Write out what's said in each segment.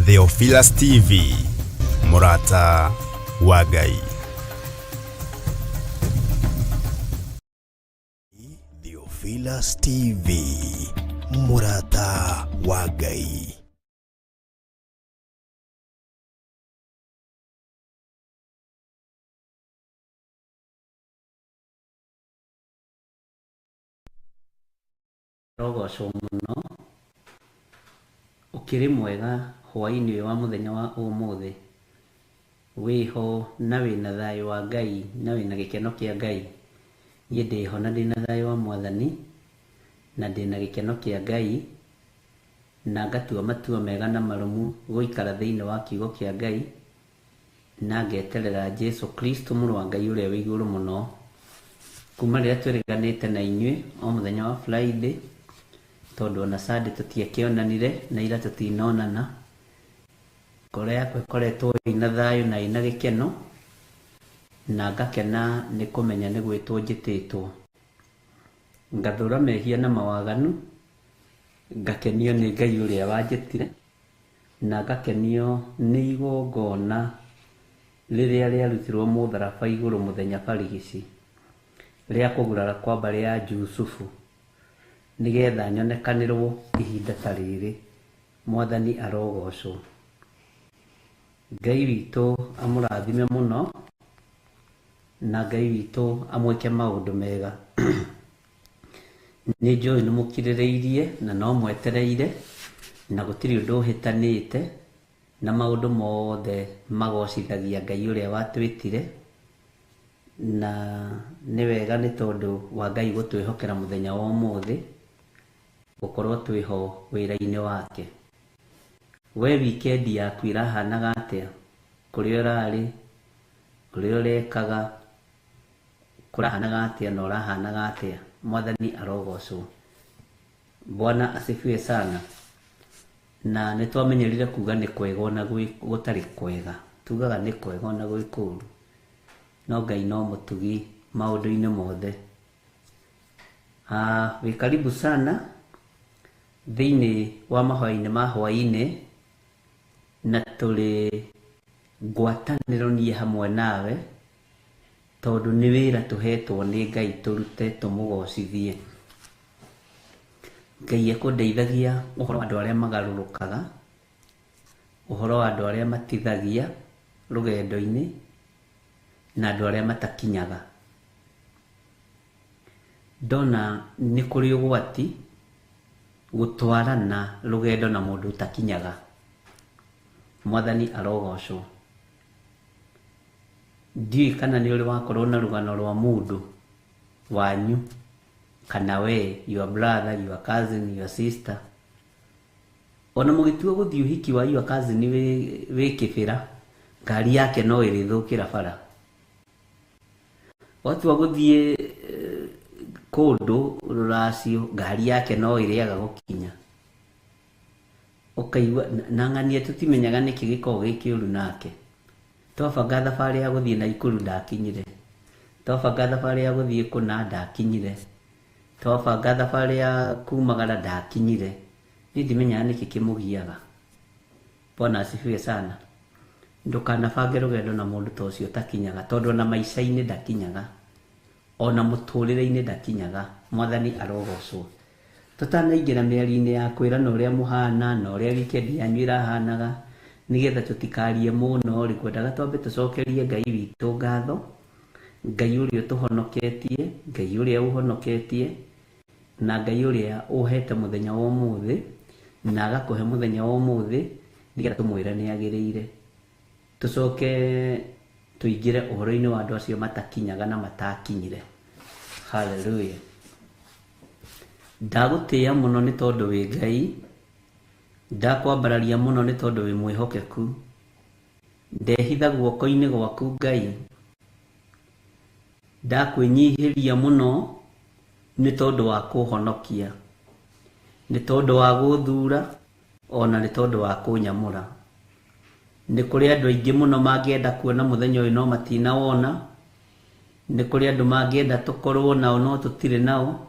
Theophilus TV, Murata wa Ngai. Theophilus TV, Murata wa Ngai. Rogocwo muno ukiri mwega hwaini wa muthenya wa umuthi wiho na wina thayo wa Ngai na wina gikeno kia Ngai. Ye ndiho na ndina thayo wa Mwathani na ndina gikeno kia Ngai na ngatua matua mega na marumu guikara thiini wa kiugo kia Ngai na ngeterera Jesu Kristo muru wa Ngai uria wi iguru muno kuma riria twiriganite na inyui o muthenya wa Friday tondu na Sunday tutiakionanire na ira tutinonana. Ngoro yakwa ikoretwo ina thayo na ina gikeno na ngakena ni kumenya ni gwitwo njititwo, ngathura mehia na mawaganu, ngakenio ni Ngai uria wanjitire na ngakenio ni igongona riria riarutirwo mutharaba iguru muthenya barigici ria kugurara kwa mbari ya Jusufu nigetha nyonekanirwo ihinda ta riri. Mwathani arogocwo. Ngai witu amurathime muno na Ngai witu amwike maundu mega. Ni njui ni mukiririirie na no mwetereire na gutiri undu hitanite na maundu mothe magocithagia Ngai uria watwitire na ni wega ni tondu wa Ngai gutwihokera muthenya wa umuthi gukorwo twiho wira-ini wake. We weekend yaku irahanaga atia? Kuria urari, kuria urekaga, kurahanaga atia na urahanaga atia? Mwathani arogocwo. Bwana asifiwe sana. Na nitwamenyerire kuga ni kwega ona gutari kwega. Tugaga ni kwega ona gwi kuru. No Ngai no mutugi maundu-ini mothe. Wi karibu sana thiini wa mahoya-ini ma hwaini na turi ngwataniro nie hamwe nawe tondu ni wira tuhetwo ni Ngai turute tumugocithie. Ngai ekundeithagia uhoro wa andu aria magarurukaga, uhoro wa andu aria matithagia rugendo-ini na andu aria matakinyaga. Ndona ni kuri ugwati gutwarana rugendo na mundu utakinyaga. Mwathani arogocwo. Ndiui kana ni uri wakorwo na rugano rwa mundu wanyu kana we, your brother, your cousin, your sister, ona mugitua guthii uhiki wa your cousin wi kibira, ngari yake no irithukira bara. Watu wa guthii kundu ruracio, ngari yake no iriaga gukinya. Ukaigua na ng'ania tutimenyaga niki gikoragwo gikiuru nake. Twabanga thabari ya guthii Naikuru ndakinyire, twabanga thabari ya guthii kuna ndakinyire, twabanga thabari ya kumagara ndakinyire. Ni ndimenyaga niki kimugiaga. Bwana asifiwe sana. Ndukanabange rugendo na mundu ta ucio utakinyaga tondu na maica-ini ndakinyaga, ona muturire-ini ndakinyaga. Mwathani arogocwo. Tutanaingira miari-ini ya kwirana uria muhana na uria weekend yanyu irahanaga nigetha tutikarie muno ri kwendaga twambe tucokerie Ngai witu ngatho, Ngai uria tuhonoketie, Ngai uria uhonoketie na Ngai uria uhete muthenya wa umuthi na agakuhe muthenya wa umuthi nigetha tumwire ni agirire. Tucoke tuingire uhoro-ini wa andu acio matakinyaga na matakinyire. Hallelujah. Ndagutia muno ni tondu wi Ngai, ndakwambararia muno ni tondu wi mwihokeku, ndehitha guoko-ini gwaku Ngai, ndakwinyihiria muno ni tondu wa kuhonokia, ni tondu wa guthura ona ni tondu wa kunyamura. Ni kuri andu aingi muno mangienda kuona muthenya uyu no matinawona, ni kuri andu mangienda tukorwo nao no tutire nao,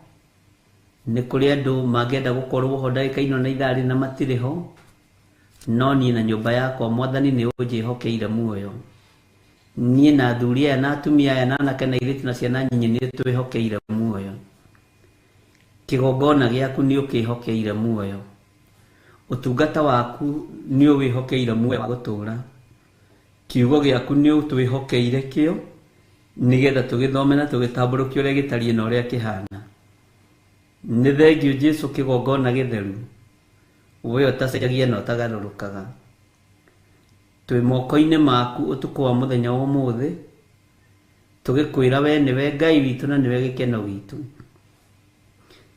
ni kuri andu mangienda gukorwo ho ndagika ino na ithari na matire ho, no niĩ na nyũmba yakwa Mwathani nĩ ũnjĩhokeire muoyo. Niĩ na athuri aya na atumia aya na anake na airĩtu na ciana nyinyi nĩ twĩhokeire muoyo. Kĩgongona gĩaku nĩ ũkĩhokeire muoyo. Ũtungata waku nĩ ũwĩhokeire muoyo wa gũtũũra. Kiugo gĩaku nĩ ũtwĩhokeire kĩo nĩgetha tũgĩthome na tũgĩtambũrũkie ũrĩa gĩtariĩ na ũrĩa kĩhana. Nĩ thengiũ Jesũ kĩgongona gĩtheru, we ũtacenjagia na ũtagarũrũkaga. Twĩ moko-inĩ maku ũtukũ wa mũthenya wa ũmũthĩ, tũgĩkwĩra we nĩwe Ngai witũ na nĩwe gĩkeno gitũ.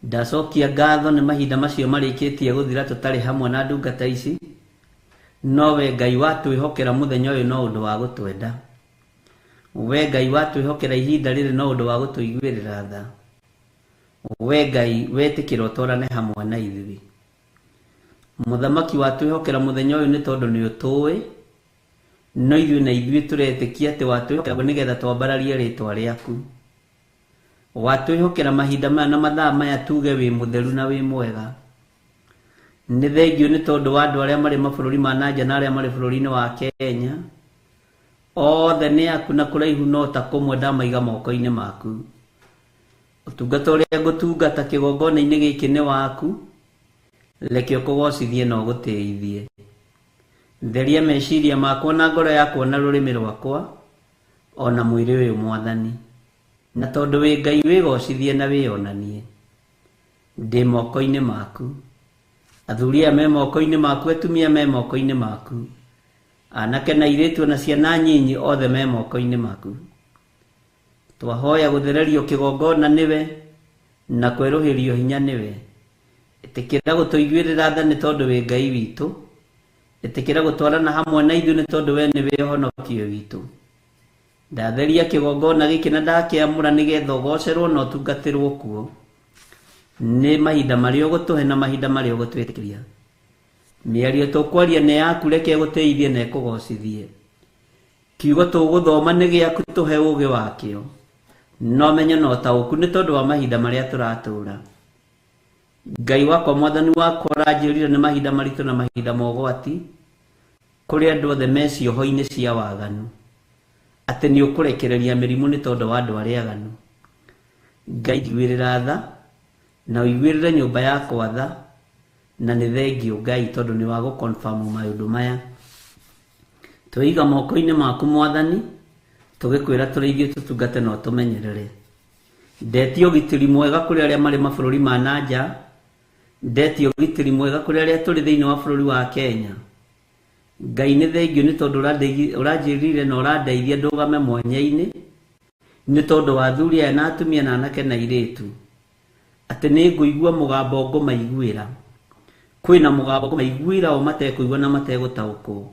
Ndacokia ngatho nĩ mahinda macio marĩkĩtie gũthira tũtarĩ hamwe na ndungata ici, no we Ngai watwĩhokera mũthenya ũyũ no ũndũ wa gũtwenda. We Ngai watwĩhokera ihinda rĩrĩ no ũndũ wa gũtũiguĩrĩra tha. We Ngai wetĩkĩra ũtwarane hamwe na ithuĩ. Mũthamaki watwĩhokera mũthenya ũyũ nĩ tondũ nĩ ũtũĩ, no ithuĩ na ithuĩ tũretĩkia atĩ watwĩhokera nĩgetha twambararie rĩtwa rĩaku. Watwĩhokera mahinda maya na mathaa maya tuge wĩ mũtheru na wĩ mwega. Nĩ thengiũ nĩ tondũ wa andũ arĩa marĩ mabũrũri ma nanja na arĩa marĩ bũrũri-inĩ wa Kenya, othe nĩ aku na kũraihu no ta kũmwe ndamaiga moko-inĩ maku. Ũtungata ũrĩa ngũtungata kĩgongona-inĩ gĩkĩ nĩ waku, reke ũkũgocithie na ũgũtĩithie. Theria meciria makwa na ngoro yakwa na rũrĩmĩ rwakwa, ona mwĩrĩ ũyũ Mwathani. Na tondũ wĩ Ngai wĩgocithie na wĩonanie. Ndĩ moko-inĩ maku. Athuri aya me moko-inĩ maku, atumia me moko-inĩ maku. Anake na airĩtu na ciana nyinyi othe me moko-inĩ maku. Twahoya gũthererio kĩgongona nĩwe na kwerũhĩrio hinya nĩwe. Ĩtĩkĩra gũtũiguĩrĩra tha nĩ tondũ wĩ Ngai witũ. Ĩtĩkĩra gũtwarana hamwe na ithuĩ nĩ tondũ we nĩwe ũhonokio witũ. Ndatheria kĩgongona gĩkĩ na ndakĩamũra nĩgetha ũgocerwo na ũtungatĩrwo kuo. Nĩ mahinda marĩa ũgũtũhe na mahinda marĩa ũgũtwĩtĩkĩria. Mĩario tũkwaria nĩ yaku, reke gũteithie na ĩkũgocithie. Kiugo tũgũthoma nĩ gĩaku, tũhe ũũgĩ wakĩo. No menye na ũtaũku nĩ tondũ wa mahinda marĩa tũratũũra. Ngai wakwa Mwathani wakwa ũranjĩrire nĩ mahinda maritũ na mahinda ma ũgwati kũrĩ andũ othe me cioho-inĩ cia waganu, atĩ nĩ ũkũrekereria mĩrimũ nĩ tondũ wa andũ arĩa aganu. Ngai iguĩrĩra tha na ũiguĩrĩre nyũmba yakwa tha, na nĩ thengiũ Ngai tondũ nĩ wa gũconfirm maũndũ maya. Twĩiga moko-inĩ maku Mwathani, tũgĩkwĩra tũrĩithie tũtungate na ũtũmenyerere. Ndetie ũgitĩri mwega kũrĩ arĩa marĩ mabũrũri ma nanja. Ndetie ũgitĩri mwega kũrĩ arĩa tũrĩ thĩinĩ wa bũrũri wa Kenya. Ngai nĩ thengiũ nĩ tondũ ũranjĩrire na ũrandeithia ndũgame mwanya-inĩ, nĩ tondũ wa athuri aya na atumia na anake na airĩtu, atĩ nĩ ngũigua mũgambo ngũmaiguĩra. Kwĩna mũgambo ngũmaiguĩra o matekũigua na mategũtaũkwo,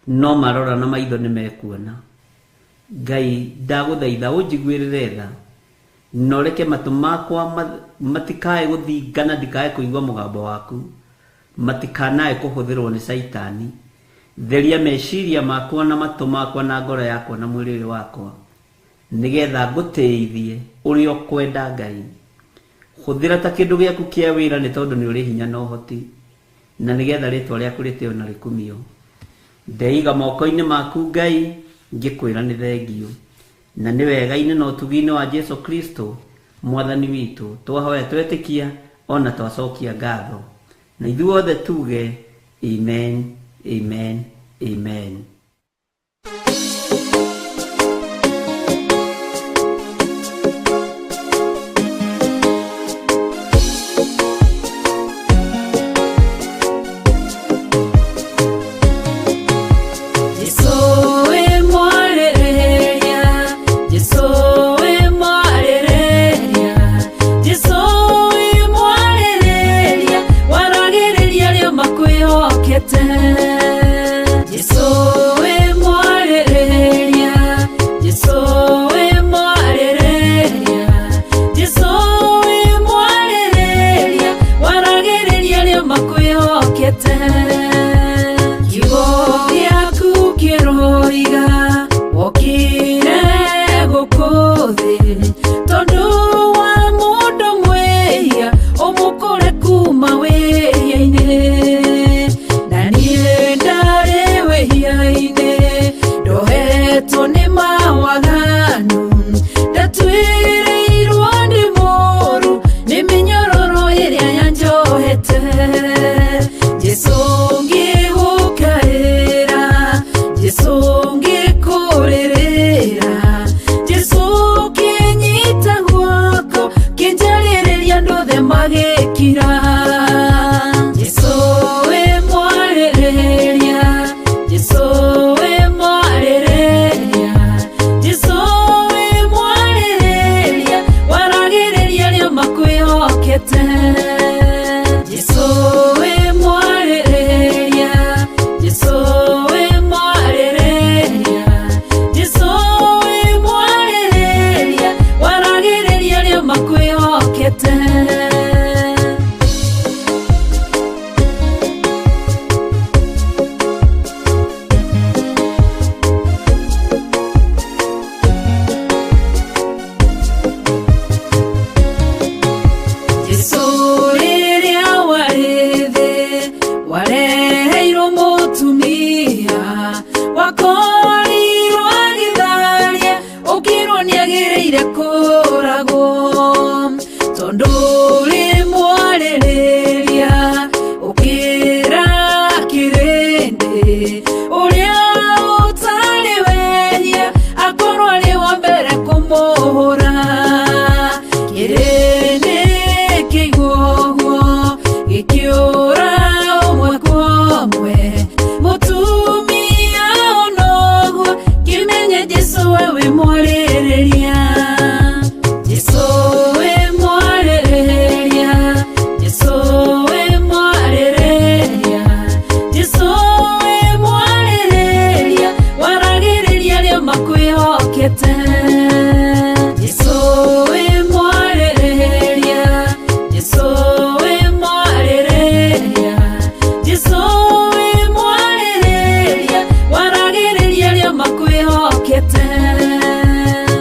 no marora na maitho nĩ mekuona. Ngai ndagũthaitha ũnjiguĩrĩre tha, na ũreke matũ makwa matikae gũthingana, ndikae kũigua mũgambo waku, matikanae kũhũthĩrwo nĩ Saitani. Theria meciria makwa na matũ makwa na ngoro yakwa na mwĩrĩ wakwa, nĩgetha ngũtĩithie ũrĩa ũkwenda Ngai. Hũthĩra ta kĩndũ gĩaku kĩa wĩra nĩ tondũ nĩ ũrĩ hinya na ũhoti, na nĩgetha rĩtwa rĩaku rĩtĩo na rĩkumio. Ndeiga moko-inĩ maku Ngai, ngĩkwĩra nĩ thengiũ, na nĩ wega-inĩ na ũtugi-inĩ wa Jesũ Kristo Mwathani witũ twahoya twetĩkia ona twacokia ngatho, na ithuothe tuge amen, amen, amen. Daniel wareheirwo mutumia wakorirwo agitharia ukirwo niagiriire kuragwo tondu uri mwaririria ukira kirindi uria utari wehia akorwo ari wa mbere kumuhura kirindi kiguo gikiura umwe kwa umwe mutumia onoguo kimenye Jesu wewe mwaririria Jesu we mwaririria Jesu we mwaririria Jesu we mwaririria waragiriria rio makwihokete Jesu we mwaririria Jesu we mwaririria Jesu we mwaririria waragiriria rio makwihokete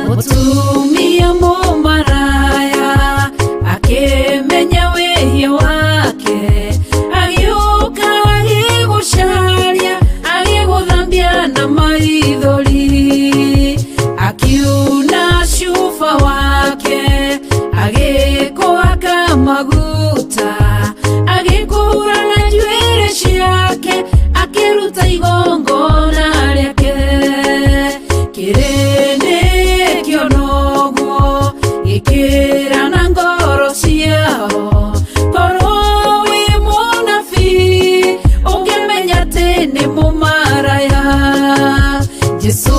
mutumia mumaraya akimenya wihia wake agiuka agigucaria agiguthambia na maithori akiuna cuba wake agikuhaka maguta agikuhura na njuĩrĩ ciake akiruta igongona rĩake kirindi kionoguo gikira na ngoro ciao korwo wi munabii ũngĩmenya atĩ nĩ mũmaraya Jesu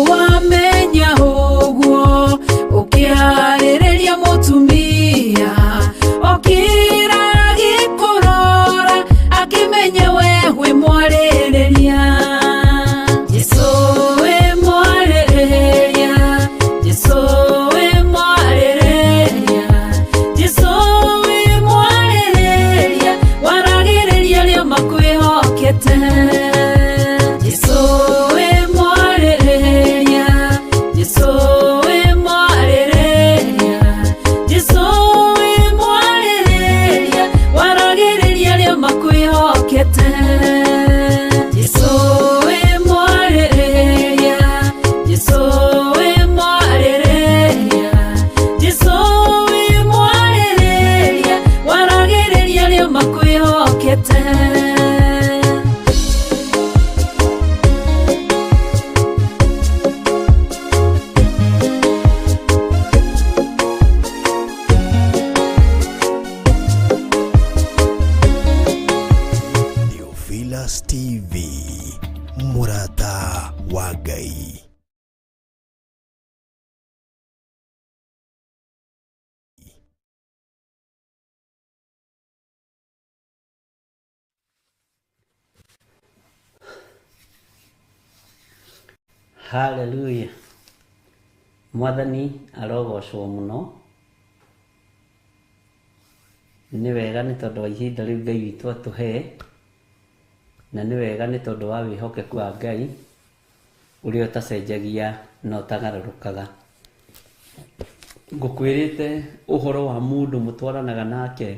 wamenya ũguo ũkĩarĩrĩria mũtumia okira agĩkũrora akĩmenya we wĩ mwarĩrĩria Jesu we mwarĩrĩria Jesu we mwarĩrĩria Jesu we mwarĩrĩria waragĩrĩria rio makwĩhokete Jesu we mwarĩrĩria Jesu we mwarĩrĩria Jesu we mwarĩrĩria waragĩrĩria rio makwĩhokete Jesu we mwarĩrĩria Jesu we mwarĩrĩria Jesu we mwarĩrĩria waragĩrĩria rio makwĩhokete Theophilus TV, Murata wa Ngai. Hallelujah. Mwathani arogocwo muno. Nĩ wega nĩ tondũ wa ihinda rĩu Ngai witũ atũhe, na nĩ wega nĩ tondũ wa wĩhokeku wa Ngai ũrĩa ũtacenjagia na ũtagarũrũkaga. Ngũkwĩrĩte ũhoro wa mũndũ mũtwaranaga nake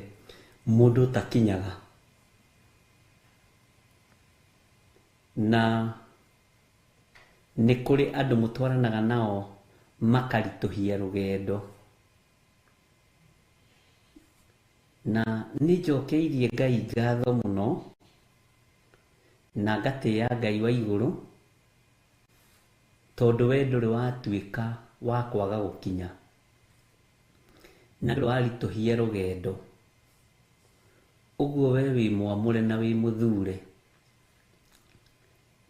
mũndũ ũtakinyaga, na nĩ kũrĩ andũ mũtwaranaga nao makaritũhia rũgendo. Na nĩ njokeirie Ngai ngatho mũno na ngatĩĩa Ngai wa igũrũ tondũ we ndũrĩ watuĩka wa kwaga gũkinya na ndũrĩ waritũhia rũgendo. Ũguo we wĩ mwamũre na wĩ mũthure.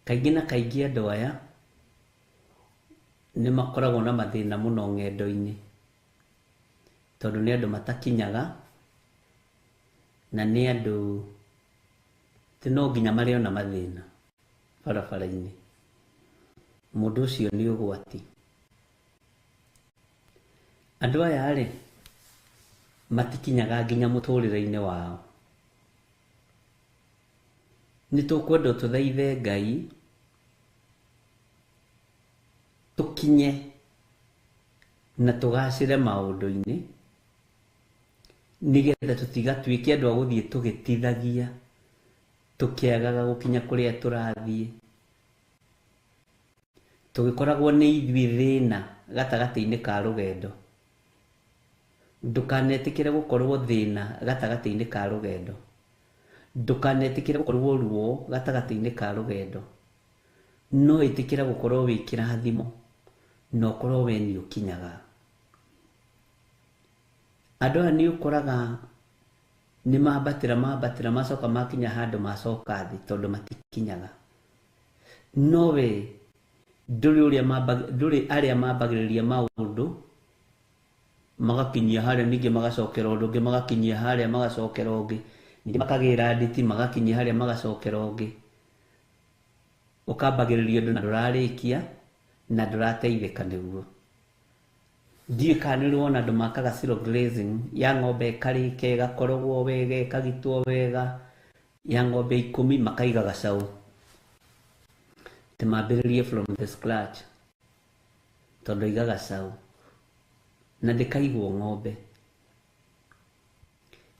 Kaingĩ na kaingĩ andũ aya nĩ makoragwo na mathĩna mũno ng'endo-inĩ tondũ nĩ andũ matakinyaga na nĩ andũ ti no nginya marĩ ona mathĩna barabara-inĩ. Mũndũ ũcio nĩ ũgwati. Andũ aya rĩ matikinyaga nginya mũtũrĩre-inĩ wao. Nĩ tũkwenda tũthaithe Ngai tũkinye na tũgacĩre maũndũ-inĩ nĩgetha tũtigatuĩke andũ a gũthiĩ tũgĩtithagia tukiagaga gukinya kuria turathie tugikoragwo ni ithui thina gatagati-ini ka rugendo ndukanetikire gukorwo thina gatagati-ini ka rugendo ndukanetikire gukorwo ruo gatagati-ini ka rugendo no itikira gukorwo wi kirathimo no korwo we ni ukinyaga andu ani ukoraga ni mabatira macoka makinya handu macoka thi tondu matikinyaga no we nduri aria mambagiriria maundu magakinyia haria ningi magacokera undu ungi magakinyia haria magacokera ungi ningi makagira nditi magakinyia haria magacokera ungi ukambagiriria undu na ndurarikia na ndurateithika niguo ndiikani ruona andu makaga zero grazing ya ng'ombe karike gakorogwo wega kagitwo wega ya ng'ombe 10 makaiga gacau timambiririe from the scratch tondu iga gacau na ndikaigwo ng'ombe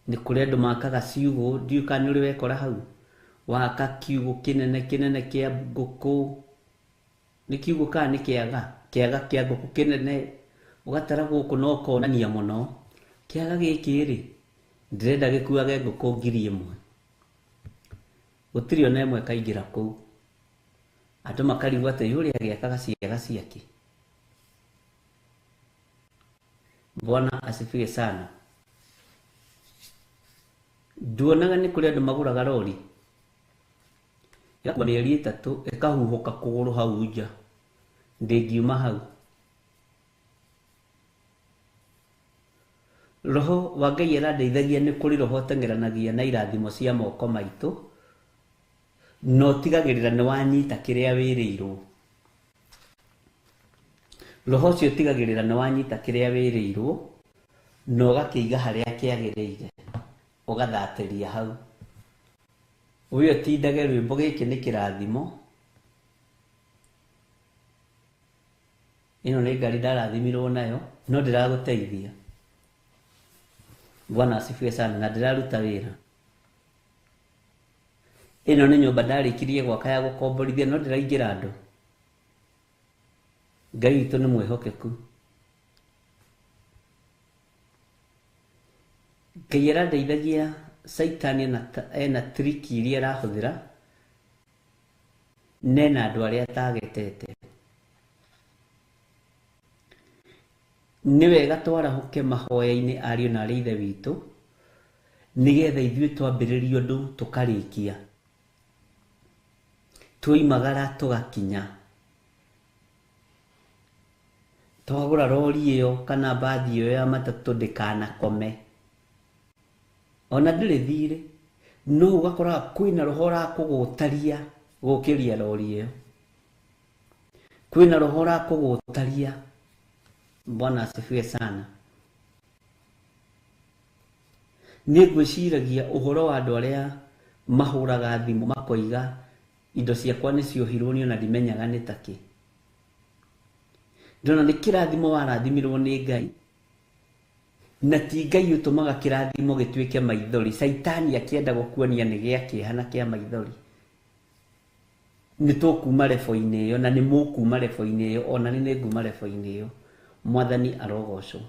ni kuri andu makaga ciugo ndiikani uri wekora hau waka kiugo kinene kia nguku ni kiugo ka ni kiaga kia nguku kinene ugatara guku no konania muno kiaga giki ri ndirenda gikuage nguku 1000 gutiri ona imwe kaingira kuu andu makarigwa ati yuri agiakaga ciaga ciake Bwana asifiwe sana nduonaga ni kuri andu maguraga rori yakwa mieri 3 ikahuhuka kuguru hau nja ndingiuma hau roho wa Ngai arandeithagia ni kuri roho tengeranagia na irathimo cia moko maitu no tigagirira ni wanyita kiria wirirwo roho cio tigagirira ni wanyita kiria wirirwo no gakiiga haria kiagirire ugathatiria hau uyo tindage rwimbo giki ni kirathimo ino ni ngari ndarathimirwo nayo no ndiraguteithia Bwana asifiwe sana na ndiraruta wira ino ni nyumba ndarikirie gwaka ya gukomborithia no ndiraingira andu Ngai witu ni mwihokeku Ngai arandeithagia Saitani ena triki iria arahuthira nena andu aria atagetete ni wega twarahuke mahoya-ini ario na aria ithe witu nigetha ithuĩ twambĩrĩrie ũndũ tukarikia tuimagara tugakinya twagũra rori ĩyo kana bathi ĩyo ya matatũ ndĩkanakome ona ndĩrĩ thirĩ no ũgakora kwĩna roho rakũgũtaria gũkĩria rori ĩyo kwĩna roho rakũgũtaria Bwana asifiwe sana nĩngwĩciragia ũhoro wa andũ arĩa mahũraga thimũ makoiga indo ciakwa nĩciohirwo nĩ ona ndimenyaga nĩ takĩ ndona nĩ kĩrathimo warathimirwo nĩ Ngai na ti Ngai ũtũmaga kĩrathimo gĩtuĩke maithori Saitani akĩenda gũkuonia nĩ gĩa kĩeha na kĩa maithori nĩ tũkuma lebo-inĩ ĩyo na nĩ mũkuma lebo-inĩ ĩyo ona nĩ nguma lebo-inĩ ĩyo Mwathani arogocwo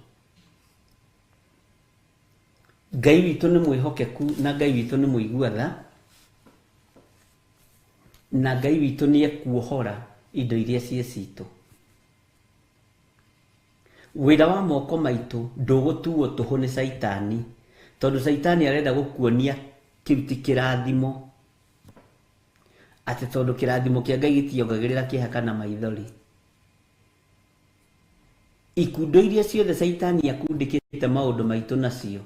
Ngai witũ nĩ mwĩhokeku na Ngai witũ nĩ mũigua tha na Ngai witũ nĩ ekuohora indo iria ciĩ citũ wĩra wa moko maitũ ndũgũtuo tũhũ nĩ Saitani tondũ Saitani arenda gũkuonia kĩu ti kĩrathimo atĩ tondũ kĩrathimo kĩa Ngai gĩtiongagĩrĩra kĩeha kana maithori ikundo iria ciothe Saitani akundĩkĩte maũndũ maitũ nacio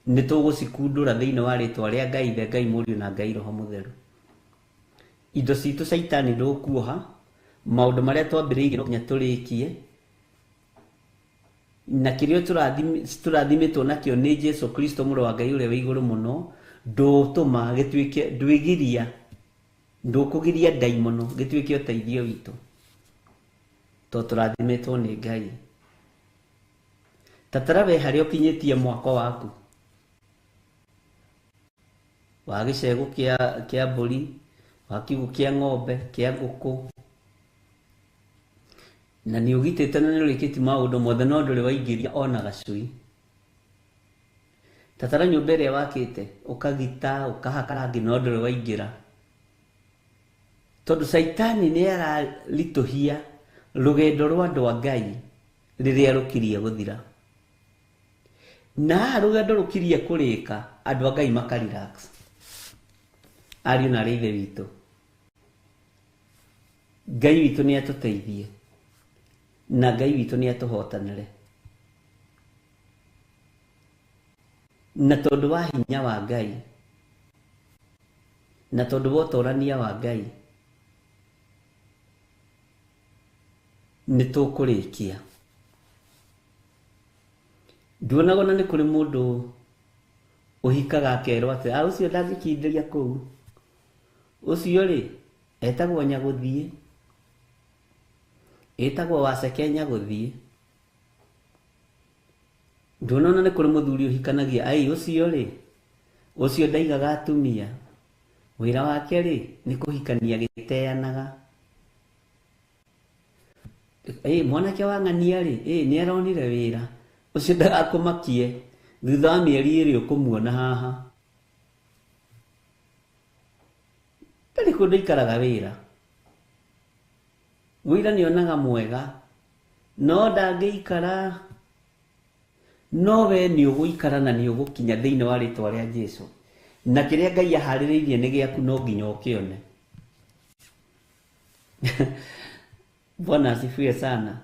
nĩ tũgũcikundũra thĩinĩ wa rĩtwa rĩa Ngai ithe Ngai mũriũ na Ngai roho mũtheru indo citũ Saitani ndũkuoha maũndũ marĩa twambĩrĩirie no nginya tũrĩkie na kĩrĩa tũrathimĩtwo nakĩo nĩ Jesu Kristo mũrũ wa Ngai ũrĩa wĩ igũrũ mũno ndũtũma gĩtuĩke ndwĩgiria ndũkũgiria ndaimono gĩtuĩke ũteithio witũ to tũrathimĩtwo nĩ Ngai tatara we harĩa ũkinyĩtie mwako waku wa gicego kia mburi, wa kiugo kia ng'ombe, kia nguku, na ni ugitete na ni urikiti maundu mothe no nduri waingiria ona gacui. Tatara nyumba iria wakite ukagita ukahaka rangi no nduri waingira, tondu Saitani ni ararituhia rugendo rwa andu a Ngai riria rukirie guthira, na rugendo rukirie kurika andu a Ngai makarelax. Ariu na ithe witu, Ngai witu ni atuteithie na Ngai witu ni atuhotanire, na tondu wa hinya wa Ngai na tondu wa utorania wa Ngai ni tukurikia. Nduonaga na ni kuri mundu uhikaga akerwo ati ucio ndathikindĩria kũu, ucio ri etagwo Nyaguthie, etagwo Waceke Nyaguthie. Nduonana ni kuri muthuri uhikanagia ai ucio ri, ucio ndaigaga atumia, wira wake ri ni kuhikania giteanaga. Mwanake wa ng'ania ri ni aronire wira ucio ndagakumakie thutha wa mieri iri ukumuona haha. Ndari kundu ikaraga wira, wira ni onaga mwega no ndangiikara, no we ni uguikara na ni ugukinya thiini wa ritwa ria Jesu, na kiria Ngai ahaririirie ni giaku no nginya ukione. Bwana asifiwe sana.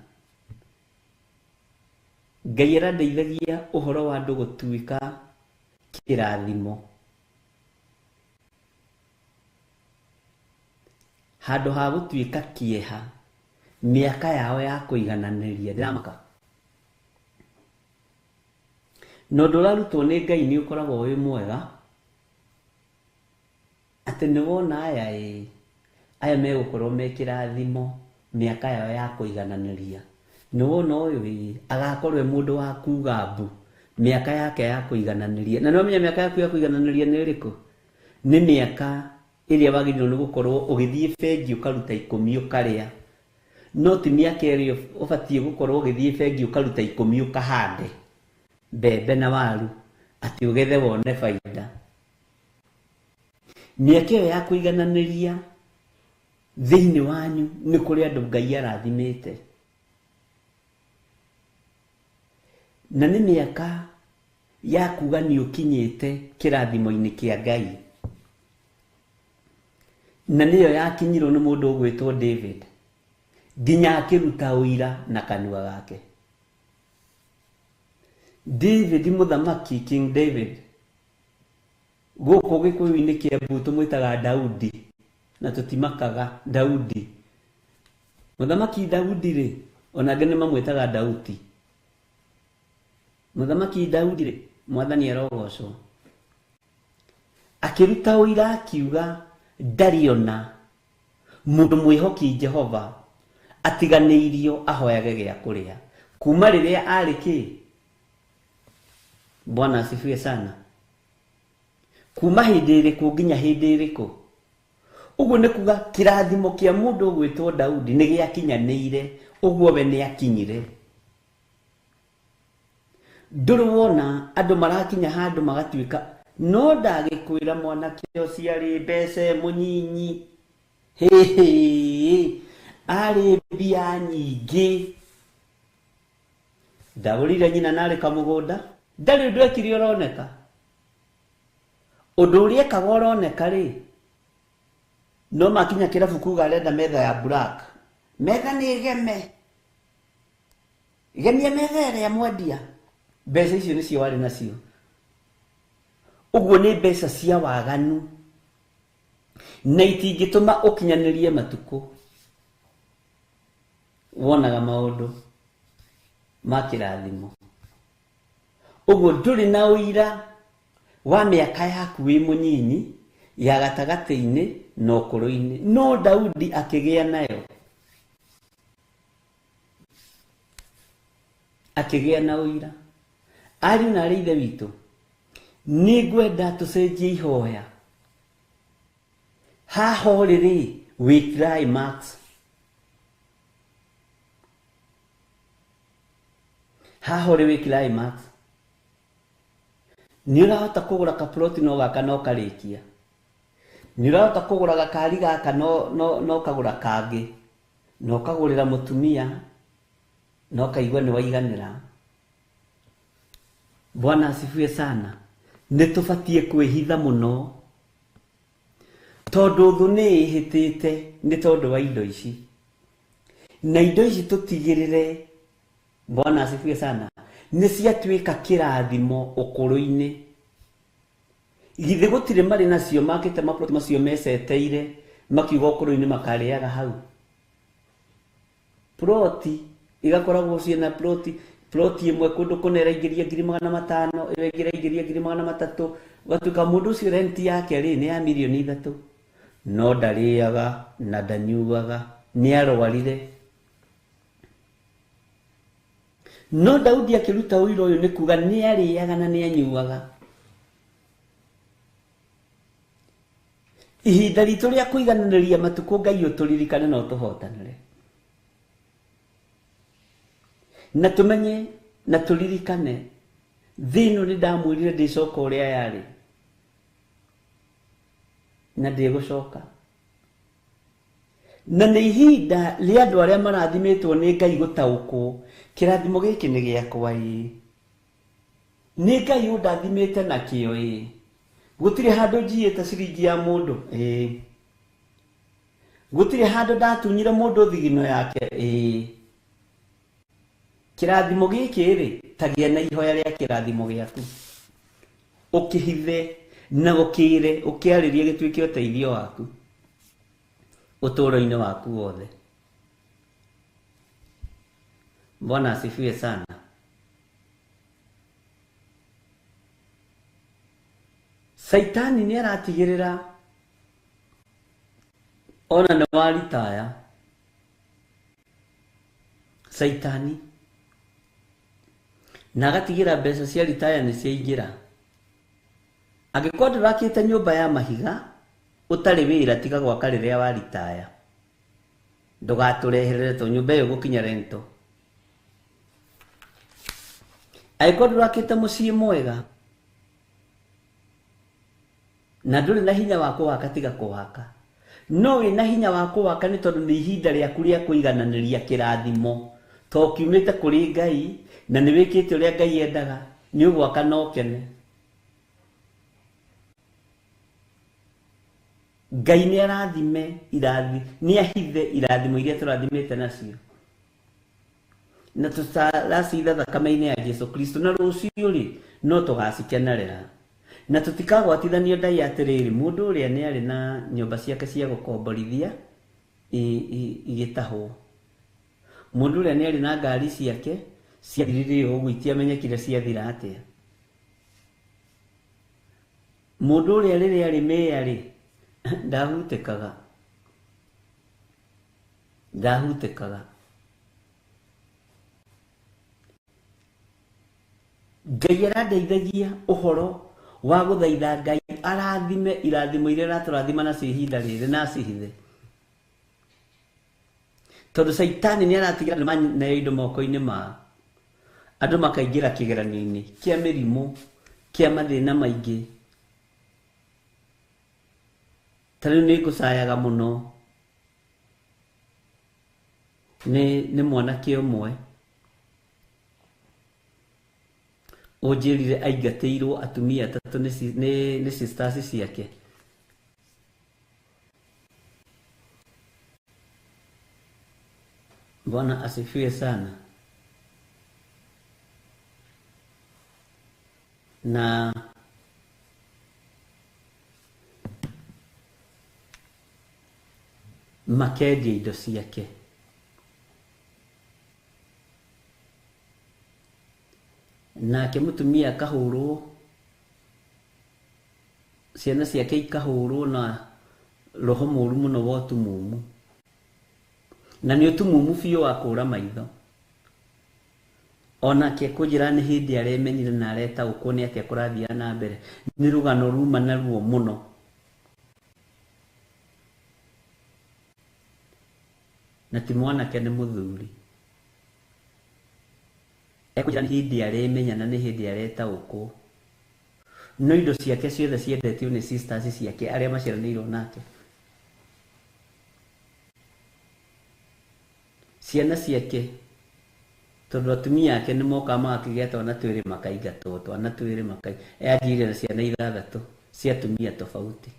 Ngai arandeithagia uhoro wa andu gutuika kirathimo, handu ha gutuika kieha miaka yao ya kuigananiria. Ndiramaka no ndurarutwo ni Ngai ni ukoragwo wi mwega, ati ni wona aya megukorwo me kirathimo miaka yao ya kuigananiria. Ni wona uyu agakorwo mundu wa kuga mbu miaka yake ya kuigananiria. Na no menya miaka yaku ya kuigananiria ni iriku? Ni miaka iria wagiriirwo ni gukorwo ugithie bengi ukaruta 10 ukaria, no ti miaka iria ubatie gukorwo ugithie bengi ukaruta 10 ukahande mbembe na waru ati ugethe wone faida. Miaka iyo ya kuigananiria thiini wanyu ni kuri andu Ngai arathimite, na ni miaka ya kuga ni ukinyite kirathimo-ini kia Ngai, na niyo yakinyirwo ni mundu ugwitwo David nginya akiruta uira na kanua gake. David muthamaki, King David, guku gikuyu-ini kia Mbutu mwitaga Daudi, na tutimakaga Daudi. Muthamaki Daudi ri onage ni mamwitaga Daudi. Muthamaki Daudi ri Mwathani arogocwo, akiruta uira akiuga ndariona mundu mwihoki Jehova atiganeirio ahoyage gia kuria kuma riria ari ki. Bwana asifiwe sana. Kuma hindi iriku nginya hindi iriku? Uguo ni kuga kirathimo kia mundu ugwitwo Daudi ni giakinyanire, uguo we ni akinyire. Nduru wona andu marakinya handu magatuika no ndagikwira mwanake ucio ari mbece munyinyi, ari mbia nyingi, ndagurire nyina nari kamugunda, ndari undu ekire uroneka. Undu uria ekaga uroneka ri no makinya kirabu kuga arenda metha ya black. Metha ni igeme, gemia metha iria mwendia, mbeca icio nicio wari nacio. Uguo ni mbeca cia waganu na itingituma ukinyanirie matuku. Wonaga maundu ma kirathimo. Uguo nduri na uira wa miaka yaku wi munyinyi ya gatagati-ini na ukuru-ini, no Daudi akigia nayo, akigia na uira. Ari na ithe witu ni ngwenda tucenjie ihoya haho riri wi climax, haho riri wi climax, ni urahota kugura ka plot no gaka no karikia, ni urahota kugura gakari gaka no kagura kangi, no kagurira mutumia, no kaigwa ni waiganira. Bwana asifiwe sana. Nitubatie kwihitha muno tondu thu ni ihitite ni tondu wa indo ici, na indo ici tutigirire. Bwana asifiwe sana. Ni ciatuika kirathimo ukuru-ini. Githe gutire mari nacio makite maplot macio meseteire makiuga ukuru-ini makariaga hau. Ploti igakoragwo ciena ploti imwe kundu kunera ingiria 500,000 iwe ingiria 300,000 gatuka mundu ucio renti yake ri ni ya milioni 3, no ndariaga na ndanyuaga, ni arwarire. No Daudi akiruta uiro uyu ni kuga ni ariaga na ni anyuaga. Ihinda ritu ria kuigananiria matuko Ngai uturirikane no tuhotanire, na tumenye na turirikane thino ni ndamwirire ndicoka uria yari, na ndigucoka. Na ni ihinda ria andu aria marathimitwo ni Ngai gutaukwo kirathimo giki ni giakwa ni Ngai undathimite na kio gutire handu njiite ciringi ya mundu gutire handu ndatunyire mundu thigino yake kirathimo giki ri tagia na ihoya ria kirathimo giaku ukihithe na ukire ukiaririe gituike uteithio waku uturo-ini waku wothe. Bwana asifiwe sana. Saitani ni aratigirira ona ni waritaya. Saitani na agatigira mbeca cia ritaya ni ciaingira. Angikorwo ndurakite nyumba ya mahiga utari wira tiga gwaka riria wa ritaya, ndugatureherere to nyumba iyo gukinya rento. Angĩkorwo ndurakite mucii mwega na nduri na hinya wa kuwaka tiga kuwaka, no wina hinya wa kuwaka ni tondu ni ihinda riaku ria kuigananiria kirathimo to kiumite kuri Ngai na ni wikite uria Ngai endaga ni ugwaka no kene. Ngai ni arathime ni ahithe irathimo iria turathimite nacio, na tutaracitha thakame-ini ya Jesu Kristo, na rucio ri no tugacikenarira na tutikagwatithanio ndai atiriri mundu uria ni ari na nyumba ciake cia gukomborithia igitahwo, mundu uria ni ari na ngari ciake ciathirire uguo itiamenyekire ciathira atia, mundu uria riri ari meari ndahutikaga Ngai arandeithagia uhoro wa guthaitha Ngai arathime irathimo iria araturathima na ihinda riri na cihithe, tondu Saitani ni aratigira na indo moko-ini ma andu makaingira kigeranio-ini kia mirimu kia mathina maingi. Tariu ni ngucayaga muno ni mwanake umwe unjirire aingateirwo atumia 3 ni sisters ciake. Bwana asifiwe sana. Na makendia indo ciake, nake mutumia akahurwo, ciana ciake ikahurwo na roho mũru mũno wa ũtumumu, na nĩ ũtumumu biũ wa kũra maitho. Onake kũnjĩra nĩ hĩndĩ aremenyire na aretaũkwo nĩ atĩa kũrathiĩ na mbere. Nĩ rũgano ruma naruo mũno. na ti mwanake nĩ mũthuri. Ekũnjĩra nĩ hĩndĩ aremenya na nĩ hĩndĩ aretaũkwo. No indo ciake ciothe ciendetio nĩ sisters ciake arĩa maciaranĩirwo nake. Ciana ciake tondũ atumia ake nĩ moka magakĩgĩa twana twĩrĩ makaingatwo, twana twĩrĩ anjĩrĩire na ciana 6 cia atumia tofauti,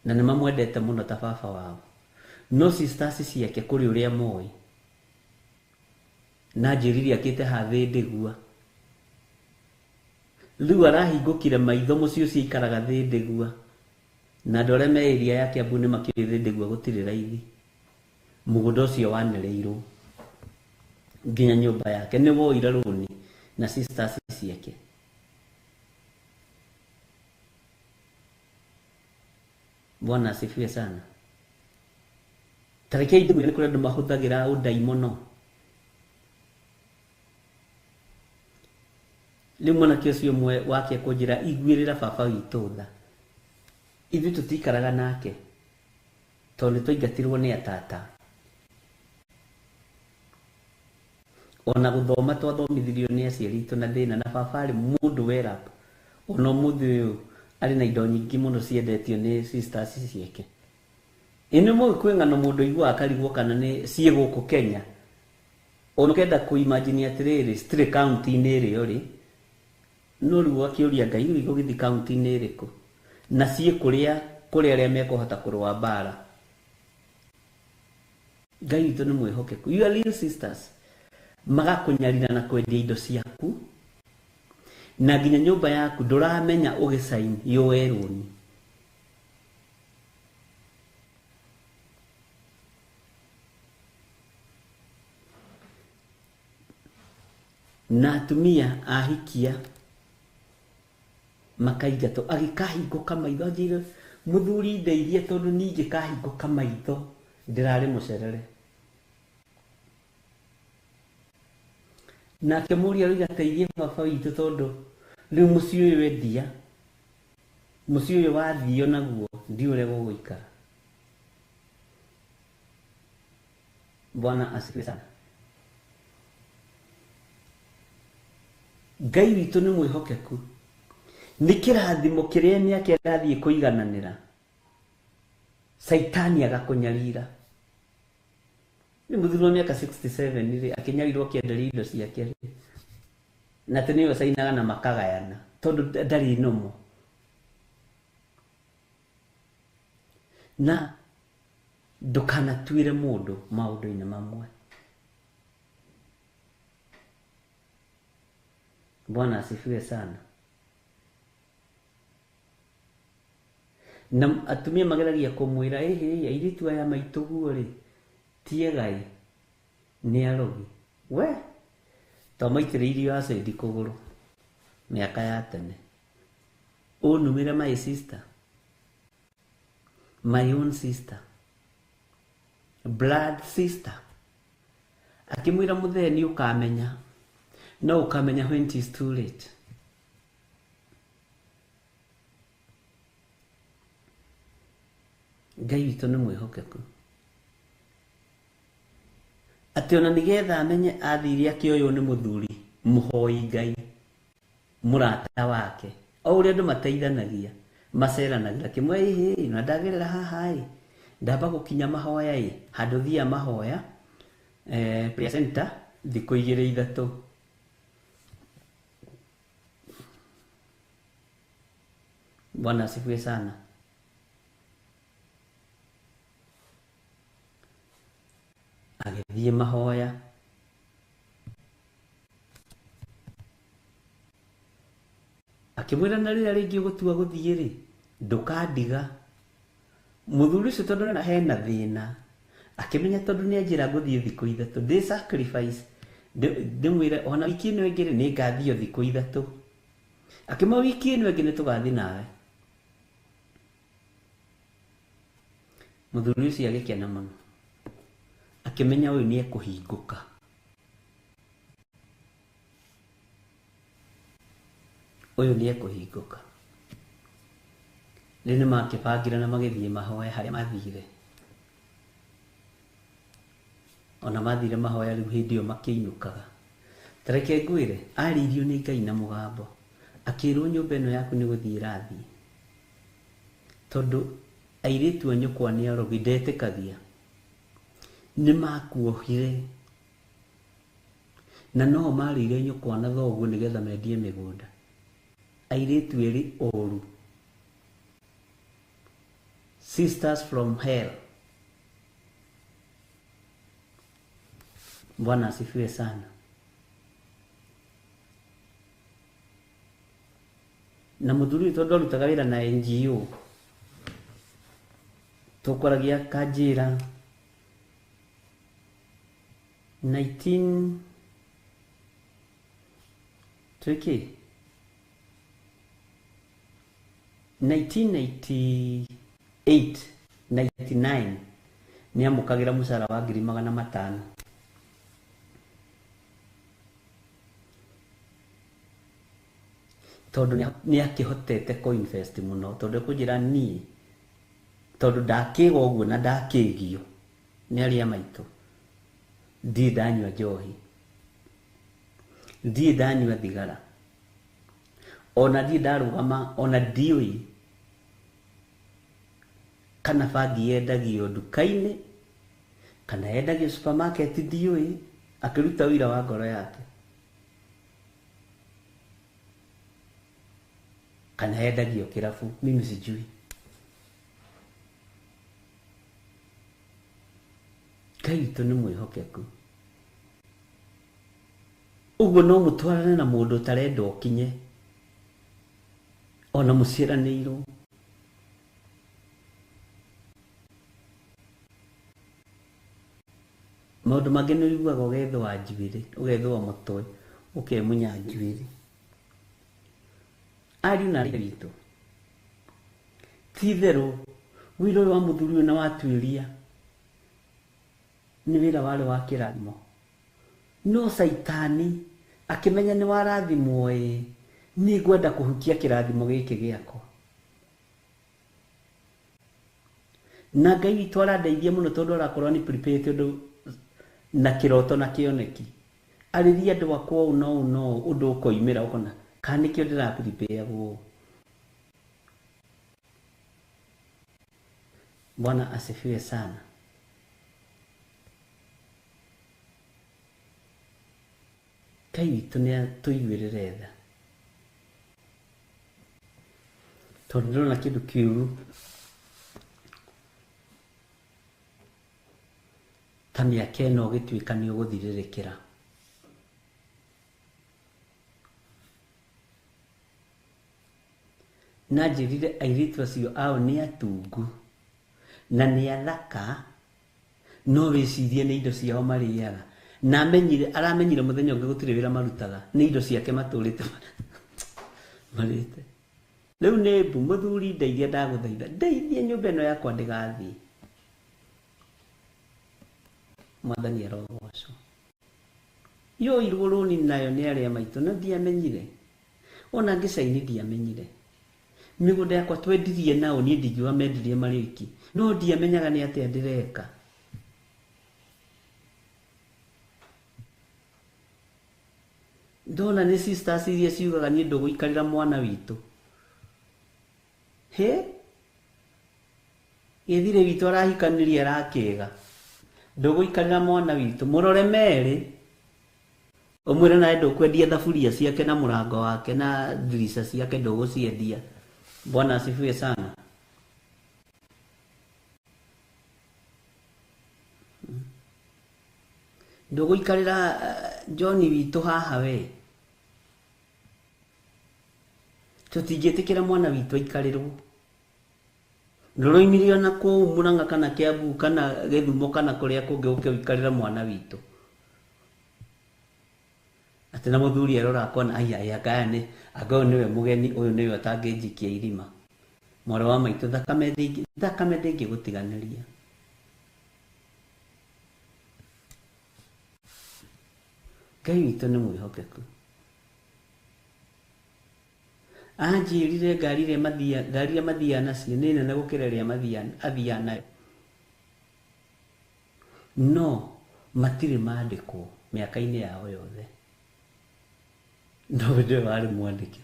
na nĩ mamwendete mũno ta baba wao. No sisters ciake kũrĩ ũrĩa moĩ na njĩrĩire akĩte hathĩ ndĩgua. Rĩu arahingũkire maitho mũciĩ ũcio ikaraga thĩ ndĩgua, na andũ arĩa me area ya Kiambu nĩ makĩũĩ thĩ ndĩgua gũtirĩ raithi. Mũgũnda ũcio wanereirwo nginya nyũmba yake nĩ woira rũni na sisters ciake. Bwana asifiwe sana. Tarĩkĩ ndĩmwĩre nĩ kũrĩ andũ mahũthagĩra ũndaimono. Rĩu mwanake ũcio ũmwe wake kũnjĩra iguĩrĩra baba witũ tha. Ithuĩ tũtikaraga nake tondũ twaingatirwo nĩ atata. Ona gũthoma twathomithirio nĩ aciari aitũ na thĩna, na baba arĩ mũndũ wera. Ona ũmũthĩ ũyũ arĩ na indo nyingĩ mũno ciendetio nĩ sisters ciake. Ĩnĩ mũĩ kwĩ ng'ano mũndũ aiguaga akarigwo kana nĩ ciĩ gũkũ Kenya. Ona ũkenda kũimagine atĩrĩrĩ citirĩ kaunti-inĩ ĩrĩa ũrĩ. No rĩu akĩũria Ngai rĩu gũgĩthiĩ kaunti-inĩ ĩrĩkũ, na ciĩ kũrĩa arĩa mekũhota kũrũa mbara. Ngai witũ nĩ mwĩhokeku. Your little sisters magakũnyarira na kwendia indo ciaku, na nginya nyũmba yaku ndũramenya ũgĩcaini yoerũni. Na atumia ahikia makaingatwo agĩkahingũka maitho, anjĩire mũthuri ndeithia tondũ ningĩ kahingũka maitho ndĩrarĩ mũcerere. Nake mũriũ rĩu ateithie baba witũ tondũ rĩu mũciĩ ũyũ wendia, mũciĩ ũyũ wathio naguo ndiũĩ ũrĩa gũgũikara. Bwana asifiwe sana. Ngai witũ nĩ mwĩhokeku. Nĩ kĩrathimo kĩrĩa mĩaka ĩrathiĩ kũigananĩra, Saitani agakũnyarira. Nĩ mũthuri wa mĩaka 67 rĩ akĩnyarirwo akĩenderia indo ciake rĩ, na atĩ nĩwe cainaga na makagayana tondũ ndarĩ nomo. Na ndũkanatuĩre mũndũ maũndũ-inĩ mamwe. Bwana asifiwe sana. Na atumia mageragia kũmwĩra airĩtu aya maitũguo rĩ tie Ngai nĩ arogi. We to maitĩrĩirio acidi kũgũrũ mĩaka ya tene. Ũnumĩre my sister, my own sister, blood sister. Akĩmwĩra mũthee nĩ ũkamenya, no ũkamenya when it is too late. Ngai witũ nĩ mwĩhokeku. Atĩ ona nĩgetha amenye athire akĩoywo nĩ mũthuri mũhoi Ngai mũrata wake, o ũrĩa andũ mateithanagia maceranagia, akĩmwĩra na ndagerera haha ndamba gũkinya mahoya handũ thia mahoya prayer center thikũ 2-3. Bwana asifiwe sana. Agĩthiĩ mahoya, akĩmwĩra na rĩrĩa rĩngĩ gũtua gũthiĩ rĩ ndũkandiga. Mũthuri ũcio tondũ na hena thĩna akĩmenya tondũ nĩ anjĩra ngũthiĩ thikũ 3 ndĩ sacrifice ndĩmwĩre ona wiki ĩno ĩngĩ nĩ ngathiĩ thikũ 3. Akĩmwĩra wiki ĩno ĩngĩ nĩ tũgathiĩ nawe. Mũthuri ũcio agĩkena mũno akĩmenya ũyũ nĩ ekũhingũka. Ũyũ nĩ ekũhingũka. Rĩu nĩ makĩbangĩra na magĩthiĩ mahoya harĩa mathire. ona mathire mahoya riu hindi yo makiinukaga. Tareke ngwire aririo ni Ngai na mugambo akirwo nyumba ino yaku ni guthii rathi tondu airitu anyukwa ni arogidete kathia ni makuohire na no marire nyukwa na thoguo nigetha mendie migunda airitu eri oru sisters from hell. Bwana asifiwe sana. Na muthuri tondu arutaga wira na NGO tukoragia kanjira 1998 99 ni amukagira musara wa 500,000 tondu ni akihotete ko invest muno tondu kujira ni tondu ndakiga uguo na ndakigio ni aria maitu ndi ndanywa njohi ndi ndanywa thigara ona ndi ndarugama ona ndiwi kana bangi yendagio nduka-ini kana yendagio supermarket ndiwi akiruta wira wa ngoro yake kana yendagio kirabu mimi sijui. Ngai witũ nĩ mwĩhokeku uguo no mũtwarane na mũndũ ũtarenda ũkinye ona mũciaranĩirwo maũndũ mangĩ nĩ ũiguaga ũgethũa njuĩrĩ ũgethũa mũtwe ũkemunya njuĩrĩ ariũ na airĩtu witũ ti itherũ wĩra ũyũ wa mũthuri ũyũ na watuĩria ni wira wale wa kirathimo no saitani akimenya ni warathimwo ni gwenda kuhukia kirathimo giki giako na Ngai witũ arandeithia muno tondu arakorwo ni prepare tondu na kiroto na kioneki ariria andu akwa no undu ukoimira ukona kani kio ndira prepare guo. Bwana asifiwe sana. Ngai witũ nĩ atũiguĩrĩre tha tondu ndĩrona kĩndũ kĩũru ta mĩaka ĩno ũgĩtuĩka nĩ ũgũthirĩrĩkĩra. Na njĩrire airĩtu acio ao nĩ atungu na nĩ athaka no wĩcirie nĩ indo ciao marĩaga na aramenyire muthenya ũngĩ gũtirĩ wĩra marutaga nĩ indo ciake matũrĩte marĩte. Rĩu nĩ mbu mũthuri ndeithia ndagũthaitha ndeithie nyũmba ĩno yakwa ndĩgathiĩ. Mwathani arogocwo. Yo irũrũni nayo nĩ arĩa maitũ no ndiamenyire ona ngĩcaini ndiamenyire mĩgũnda yakwa twendirie nao niĩ ndingiuga mendirie marĩ oiki no ndiamenyaga nĩ atĩa ndĩreka. Ndona nĩ sisters iria ciugaga niĩ ndũgũikarĩra mwana witũ gĩthire witũ arahikanĩria arakĩga ndũgũikarĩra mwana witũ mũrore merĩ ũmwĩre nawe ndũkwendia thaburia ciake na mũrango wake na ndirica ciake ndũgũciendia. Bwana asifiwe sana. Ndũgũikarĩra John witũ haha we tutingĩtĩkĩra mwana witũ aikarĩrwo ndũroimire ona kũu Murang'a kana Kiambu kana Gĩthumo kana kũrĩa kũngĩ ũke ũikarĩra mwana witũ atĩ na mũthuri arora akona aya kaya nĩ anga ũyũ nĩwe mũgeni ũyũ nĩwe atangĩnjikia irima. Mwarĩ wa maitũ thakame ndĩngĩgũtiganĩria. Ngai witũ nĩ mwĩhokeku. Anjĩrire ngari iria mathiaga nacio nĩ nene gũkĩra ĩrĩa athiaga nayo no matire maandĩkwo mĩaka-inĩ yao yothe. No ndio wale mwandĩke,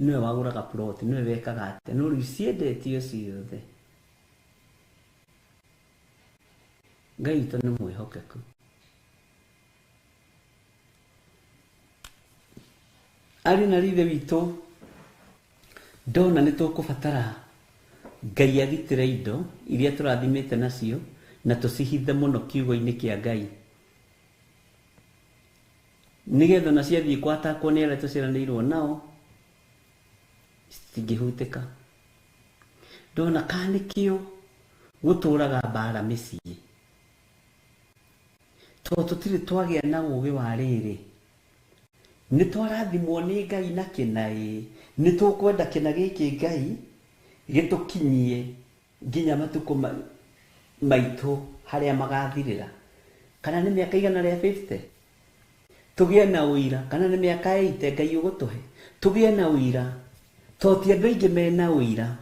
niwe wagũraga plot, niwe wekaga atĩa, no rĩu ciendetio ciothe. Ngai witũ nĩ mwĩhokeku. Ari na rithe witũ, ndona nĩ tũkũbatara Ngai agitĩre indo iria tũrathimĩte nacio na tũcihithe mũno kiugo-inĩ kĩa Ngai, nigetha na ciathiĩ kwatakwo nĩ arĩa tũciranĩirwo nao citingĩhutĩka. Ndona kana nĩkĩo gũtũraga mbara mĩciĩ, tondũ tũtirĩ twagĩa na ũũgĩ wa rĩrĩ. Nĩ twarathimwo nĩ Ngai na kĩna nĩ tũkwenda kĩna gĩkĩ Ngai gĩtũkinyie nginya matukũ maitũ harĩa magathirĩra. Kana nĩ mĩaka igana rĩa 50 tũgĩe na ũira, kana nĩ mĩaka 80 Ngai ũgũtũhe tũgĩe na ũira, tondũ ti andũ aingĩ mena ũira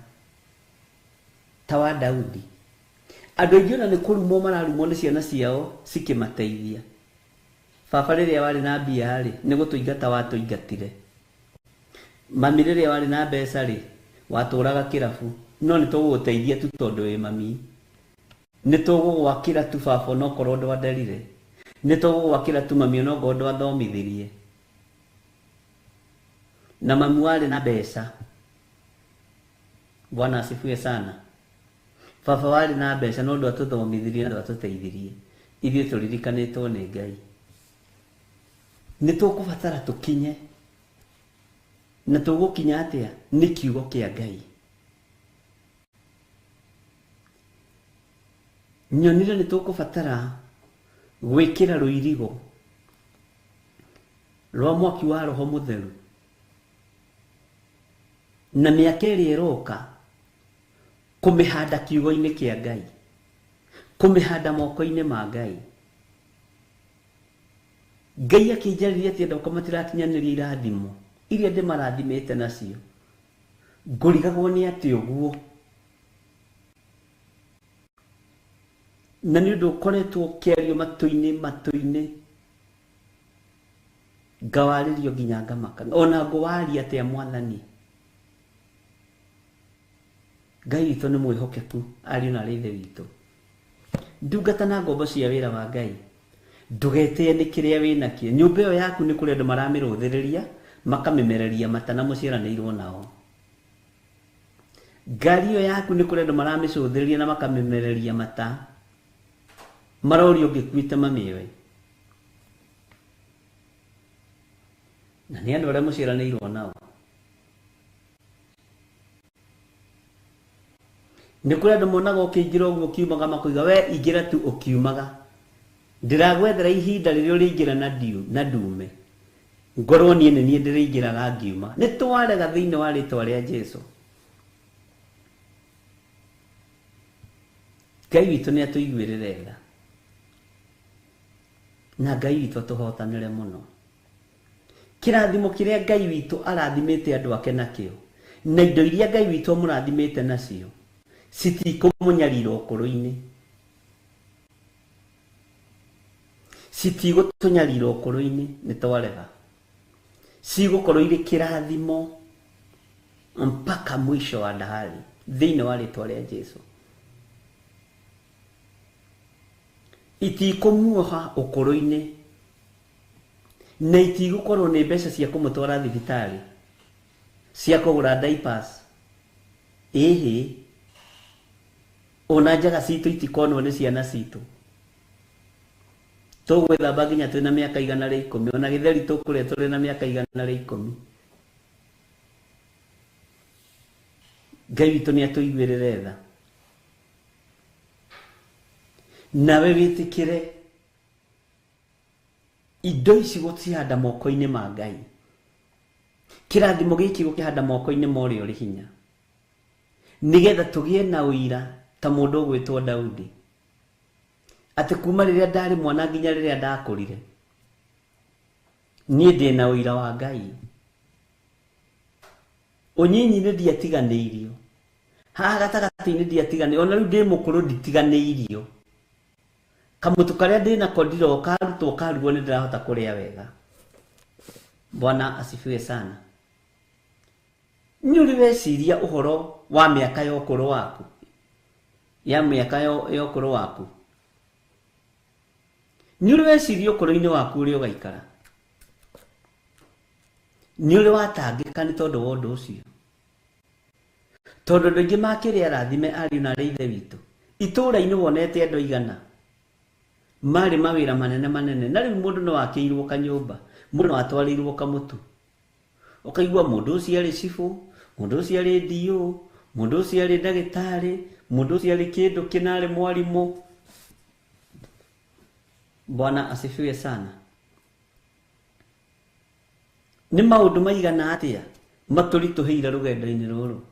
ta wa Daudi. Andũ aingĩ ona nĩ kũrumwo mararumwo nĩ ciana ciao cikĩmateithia. Baba rĩrĩa warĩ na mbia rĩ, nĩ gũtũingata watũingatire. Mami rĩrĩa warĩ na mbeca rĩ, watũraga kĩrabu. No nĩ tũgũgũteithia tu tondũ wĩ mami. Nĩ tũgũgwakĩra tu baba onokorwo ndwanderire. Nĩ tũgũgwakĩra tu mami onokorwo ndwathomithirie. Na mami warĩ na mbeca. Bwana asifiwe sana. Baba warĩ na mbeca no ndwatũthomithirie na ndwatũteithirie. Ithuĩ tũririkanĩtwo nĩ Ngai. Nĩ tũkũbatara tũkinye, na tũgũkinya atĩa? Nĩ kiugo kĩa Ngai. Nyonire nĩ tũkũbatara gwĩkĩra rũirigo rwa mwaki wa Roho Mũtheru, na mĩaka ĩrĩa ĩroka kũmĩhanda kiugo-inĩ kĩa Ngai, kũmĩhanda moko-inĩ ma Ngai. Ngai akĩnjarĩria atĩ andũ akwa matirakinyanĩria irathimo iria ndĩmarathimĩte nacio. Ngũrigagwo nĩ atĩ ũguo. Na nĩ ũndũ ũkoretwo ũkĩario matũ-inĩ, ngawarĩrio nginya ngamaka. Ona ngũwaria atĩa Mwathani? Ngai witũ nĩ mwĩhokeku, ariũ na aithe witũ. Ndungata na ngombo cia wĩra wa Ngai, ndũgetĩe nĩ kĩrĩa wĩnakĩo. Nyũmba ĩyo yaku nĩ kũrĩ andũ maramĩrũthĩrĩria, makamĩmereria mata na mũciaranĩirwo nao. Ngari ĩyo yaku nĩ kũrĩ andũ maramĩcũthĩrĩria na makamĩmereria mata, marorio ũngĩkuĩte mamĩoe. Na nĩ andũ arĩa mũciaranĩirwo nao. Nĩ kũrĩ andũ monaga ũkĩingĩra ũguo ũkiumaga makũiga, we ingĩra tu ũkiumaga. Ndĩragwethera ihinda rĩrĩa ũrĩingĩra na ndume. Ngorwo niĩ nĩ niĩ ndĩrĩingĩraga ngiuma. Nĩ twarega thĩinĩ wa rĩĩtwa rĩa Jesũ. Ngai witũ nĩ atũiguĩrĩre tha. Na Ngai witũ atũhotanĩre mũno. Kĩrathimo kĩrĩa Ngai witũ arathimĩte andũ ake nakĩo, na indo iria Ngai witũ amũrathimĩte nacio, citikũmũnyarira ũkũrũ-inĩ. Citigũtũnyarira ũkũrũ-inĩ, nĩ twarega. Cigũkorwo irĩ kĩrathimo mpaka mwisho wa dahari thĩinĩ wa rĩĩtwa rĩa Jesũ. Itikũmuoha ũkũrũ-inĩ, na itigũkorwo nĩ mbeca cia kũmũtwara thibitarĩ, cia kũgũra diapers. Ĩhĩ, ona njaga citũ itikonwo nĩ ciana citũ. Tũgwĩthamba nginya twĩna mĩaka 110, ona gĩtheri tũkũrĩa tũrĩ na mĩaka 110. Ngai witũ nĩ atũiguĩrĩre tha. Nawe wĩtĩkĩre indo ici gũcihanda moko-inĩ ma Ngai. Kĩrathimo gĩkĩ gũkĩhanda moko-inĩ ma ũrĩa ũrĩ hinya, nĩgetha tũgĩe na ũira ta mũndũ ũgwĩtwo Daudi, atĩ kuma rĩrĩa ndarĩ mwana nginya rĩrĩa ndakũrire, niĩ ndĩ na ũira wa Ngai. Ũnyinyi-inĩ ndiatiganĩirio, haha gatagatĩ-inĩ ndiatiganĩirio, ona rĩu ndĩ mũkũrũ nditiganĩirio. kamutu karia ndina kodiro karutwo karugwo ni ndirahota kuria wega. Bwana asifiwe sana. Nyuri weciria uhoro wa miaka ya ukuru waku, ya miaka ya ukuru waku. Nyuri weciria ukuru-ini waku uri ugaikara, nyuri watangika ni tondu wa undu ucio, tondu ndingi makiria rathime ari na ithe witu itura-ini wonete andu igana mari mawira manene manene, na riu mundu no akiirwo kanyumba, mundu no atwarirwo kamutu, ukaigwa mundu ucio ari cifu, mundu ucio ari dio, mundu ucio ari ndagitari, mundu ucio ari kindu kinare mwalimu. Bwana asifiwe sana. Ni maundu maigana atia maturituhira rugendo-ini ruru?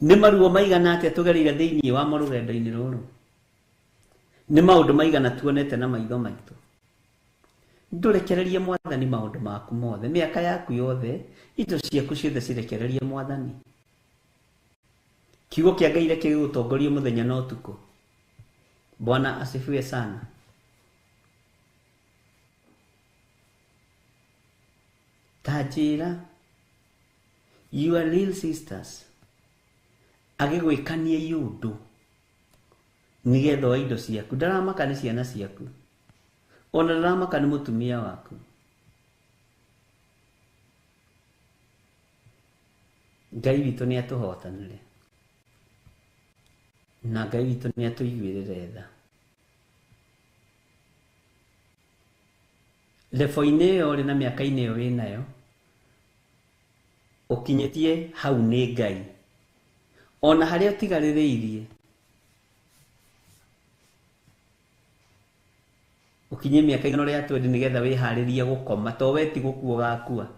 Ni maruo maigana atia tugereire thiini wa rugendo-ini ruru? Ni maundu maigana tuonete na maitho maitu? Ndurekererie Mwathani maundu maku mothe, miaka yaku yothe, indo ciaku ciothe cirekererie Mwathani. Kiugo kia Ngai reke gutongorie muthenya na utuku. Bwana asifiwe sana. Tajira, your real sisters agigwikanie yundu nigetha wa indo ciaku, ndaramaka ni ciana ciaku, ona ndaramaka ni mutumia waku. Ngai witu ni atuhotanire, na Ngai witu ni atuiguirire tha. Lefo-ini iyo ri na miaka-ini iyo winayo ukinyetie hau ni Ngai, ona haria utigaririirie ukinye miaka igana ria 20 nigetha wiharirie gukoma, to weti gukua gakua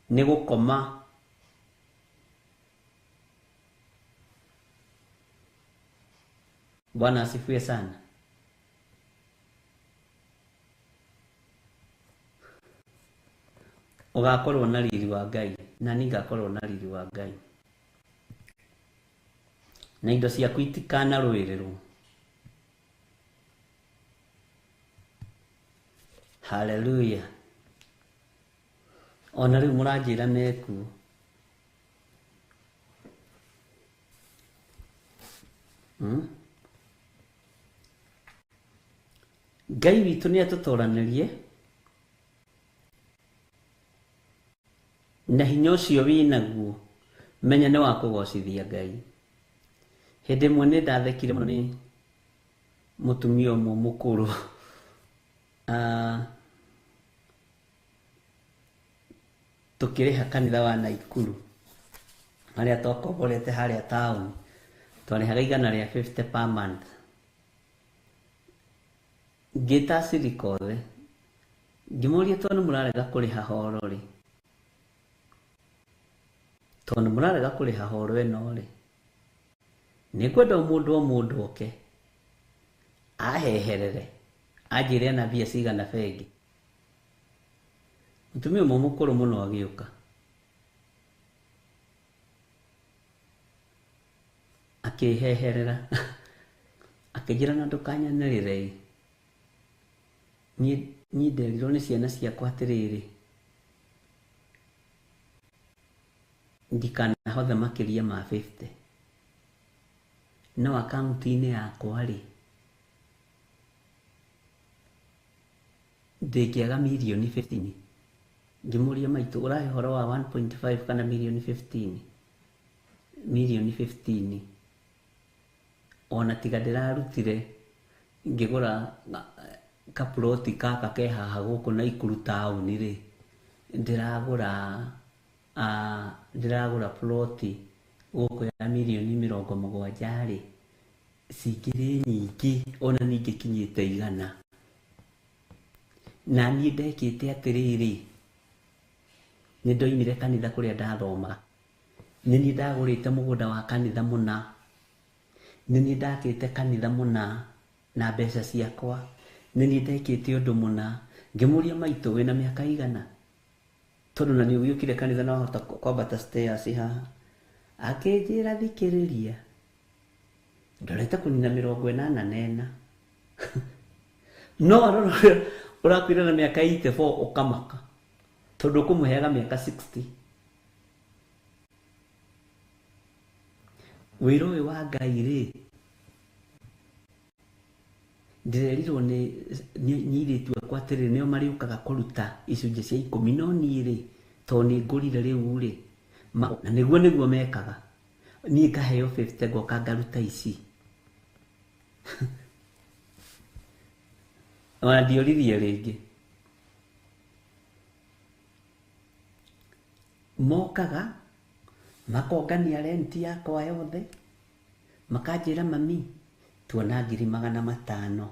ni gukoma. Bwana asifiwe sana. Ugakorwo na riri wa Ngai, na ni ngakorwo na riri wa Ngai, na indo ciaku itikana rwirirwo. Hallelujah. Ona riu muranjira neku Ngai witu ni atutoranirie, na hinya ucio winaguo menya ni wa kugocithia Ngai. Hindi imwe ni ndathekire muno ni mutumia umwe mukuru tukiriha kanitha wa Naikuru haria twakomborete haria town, twarihaga igana ria 50 per month. Ngita sirikothe ngimuria tondu murarega kuriha horo ri, tondu murarega kuriha horo eno ri, ni kwenda mundu o mundu oke aheherere ajire na bia cigana bengi. Mutumia umwe mukuru muno agiuka akiheherera akijira na ndukanyanirire ni nderirwo ni ciana ciakwa atiriri, ndikana hothe makiria ma 50 no akaunti-ini yakwa ri ndikiaga milioni 15. Ngimuria maitu urahe horo wa 1.5 kana milioni 15, milioni 15. Ona tiga ndirarutire ngigura kaploti kaka ke haha guku Naikuru town ri, ndiragura ploti guku ya milioni 70 ri, cikiri nyingi ona ningi kinyite igana. Na ni ndekite atiriri, ni ndoimire kanitha kuria ndathoma, ni ndagurite mugunda wa kanitha muna, ni ndakite kanitha muna na mbeca ciakwa, ni ndekite undu muna. Ngimuria maitu wina miaka igana, tondu na ni uyukire kanitha no hota kwambata stairs haha, akinjira thikiriria ndorete kunina 84 no urakwira na miaka 84 ukamaka tondu kumuhega miaka 60 wiro wa Ngai ri ndirerirwo ni iritu akwa atiri nio mariukaga kuruta icunje cia 10 no ni ri to ni ngurire riu ri na niguo mekaga ni ngaheo 50 goka ngaruta ici ona ndioririe ringi mokaga makongania renti yakwa yothe makanjira mami tuona 500,000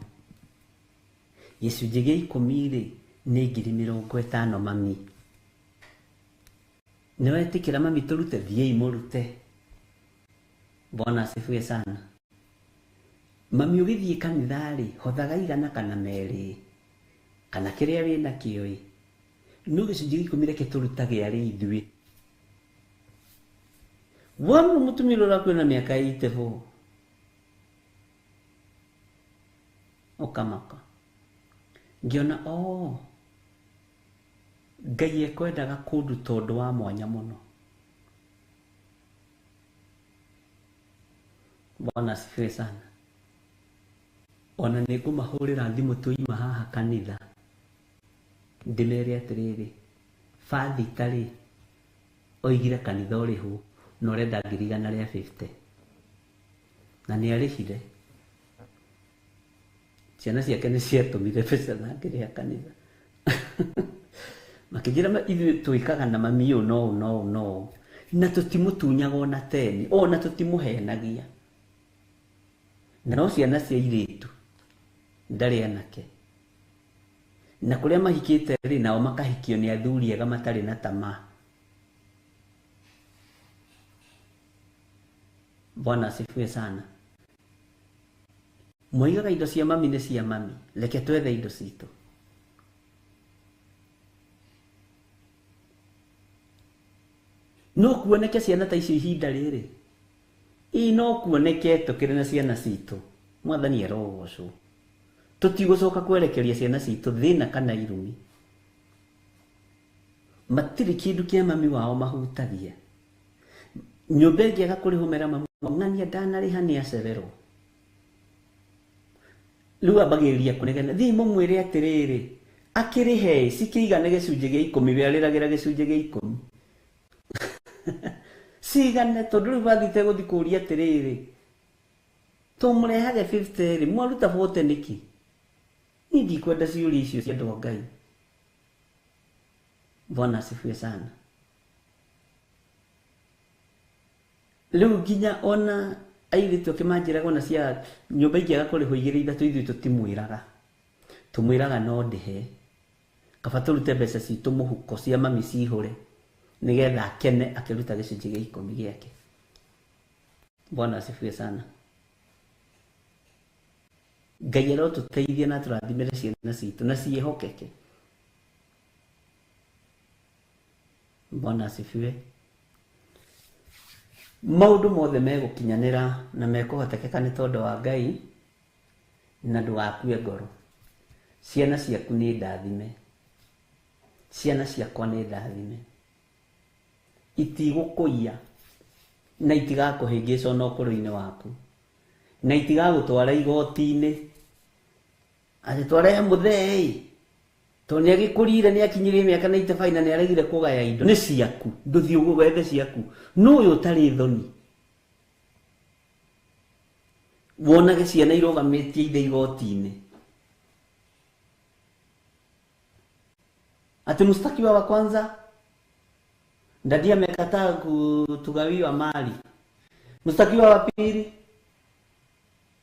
gicunjĩ gĩa 10 ri ni 50,000 mami niwetikira mami turute thiei murute. Bwana asifiwe sana. Mami ugithie kanitha ri hothaga igana kana meri kana kiria wina kioi no gicunjĩ gĩa 10 reke turutage ari ithui wanu mutumiro la kwena miaka 84 okamaka ngiona Ngai ekwendaga kundu tondu wa mwanya muno. Bwana asifiwe sana. Ona nikumahurira thimu tuima haha kanitha ndimere atiriri fathi tari oigire kanitha urihu no renda 150 na ni arihire ciana ciake ni ciatumire pesa na ngiria kanitha makijira ithu tuikaga na mami yo no na tutimutunyaga ona teni ona tutimuhenagia na no ciana cia iritu ndari anake na kuria mahikite ri nao makahikio ni athuri ega matari na tamaa. Bwana asifiwe sana. Moigaga indo cia mami ni cia mami, reke twethe indo citu. No kuoneke ciana ta icio ihinda riri no kuoneke tukiri na ciana citu mwathani arogocwo tutigucoka kwerekeria ciana citu thina kana irumi matiri kindu kia mami wao mahutagia nyumba ingiaga kurihumira mami ng'ania ndanariha ni acererwo riu ambagiria kunegena thii mumwire atiriri akirihe sikigane gicunjĩ gĩa 10 biariragira gicunjĩ gĩa 10 sigane tondu riu bathite guthikuria atiriri tumurehage 50 ri mwaruta 40 niki ni ndikwenda ciuri icio cia andu a Ngai. Bwana asifiwe sana. Riu nginya ona airitu akimanjiraga ona cia nyumba ingiaga kuriho 2-3 ithui tutimwiraga tumwiraga no ndihe kaba turute mbeca citu muhuko cia mami cihure nigetha akene akiruta gicunjĩ gĩa 10 giake. Bwana asifiwe sana. Ngai arotuteithia na turathimire ciana citu na ciehokeke. Bwana asifiwe. Maundu mothe megukinyanira na mekuhotekeka ni tondu wa Ngai na ndugakue ngoro. Ciana ciaku ni ndathime, ciana ciakwa ni ndathime, itigukuia na itigakuhingĩca no kũrũ-inĩ waku na itigagũtwara igoti-inĩ atitware muthei to ni agikurire ni akinyire miaka 95 na ni aregire kugaya indo ni ciaku nduthi uguo wethe ciaku no uyu tari thoni wonage ciana irugamitie ide igoti-inĩ ati mustakiwa wa kwanza ndadia amekataa kutugawiwa mali, mustakiwa wa pili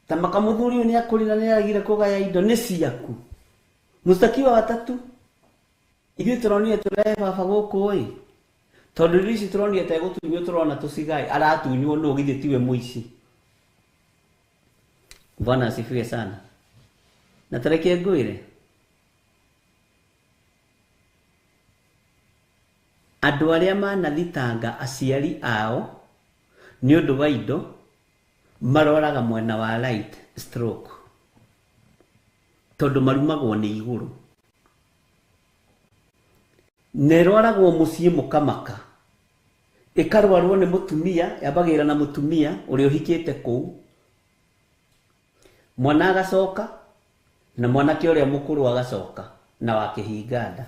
tamaka muthuri ni akurina ni aragire kugaya indo ni ciaku, mustakiwa wa tatu ithuĩ turonire turehe baba gũkũ tondu risi turonire ta gutunywo turona tucigai aratunywo no githĩ tiwe muici. Bwana asifiwe sana. Na tareke ngwire andu aria manathitanga aciari ao ni undu wa indo maroraga mwena wa right stroke tondu marumagwo ni iguru nerwaragwo mucii mukamaka ikarwarwo ni mutumia yabagira na mutumia uri uhikite kuu mwana agacoka na mwanake uria mukuru agacoka na wakihinganda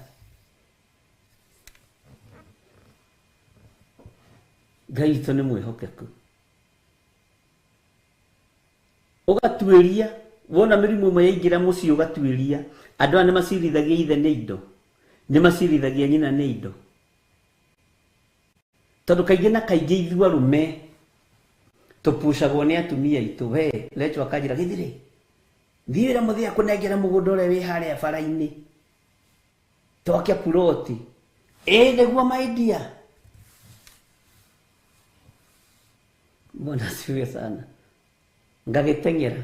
Ngai witũ nĩ mwĩhokeku ũgatuĩria wona mĩrimũ ĩmwe yaingĩra mũciĩ ũgatuĩria andũ aya nĩ macirithagia ithe nĩ indo nĩ macirithagia nyina nĩ indo tondũ kaingĩ na kaingĩ ithuĩ arũme tũpucagwo nĩ atumia aitũ we lecho akanjĩra gĩthirĩ thiĩ wĩra mũthia kũnengera mũgũnda ũrĩa wĩ harĩa bara-inĩ twakia puroti nĩguo maidia Bwana asifiwe sana. Ngagĩteng'era.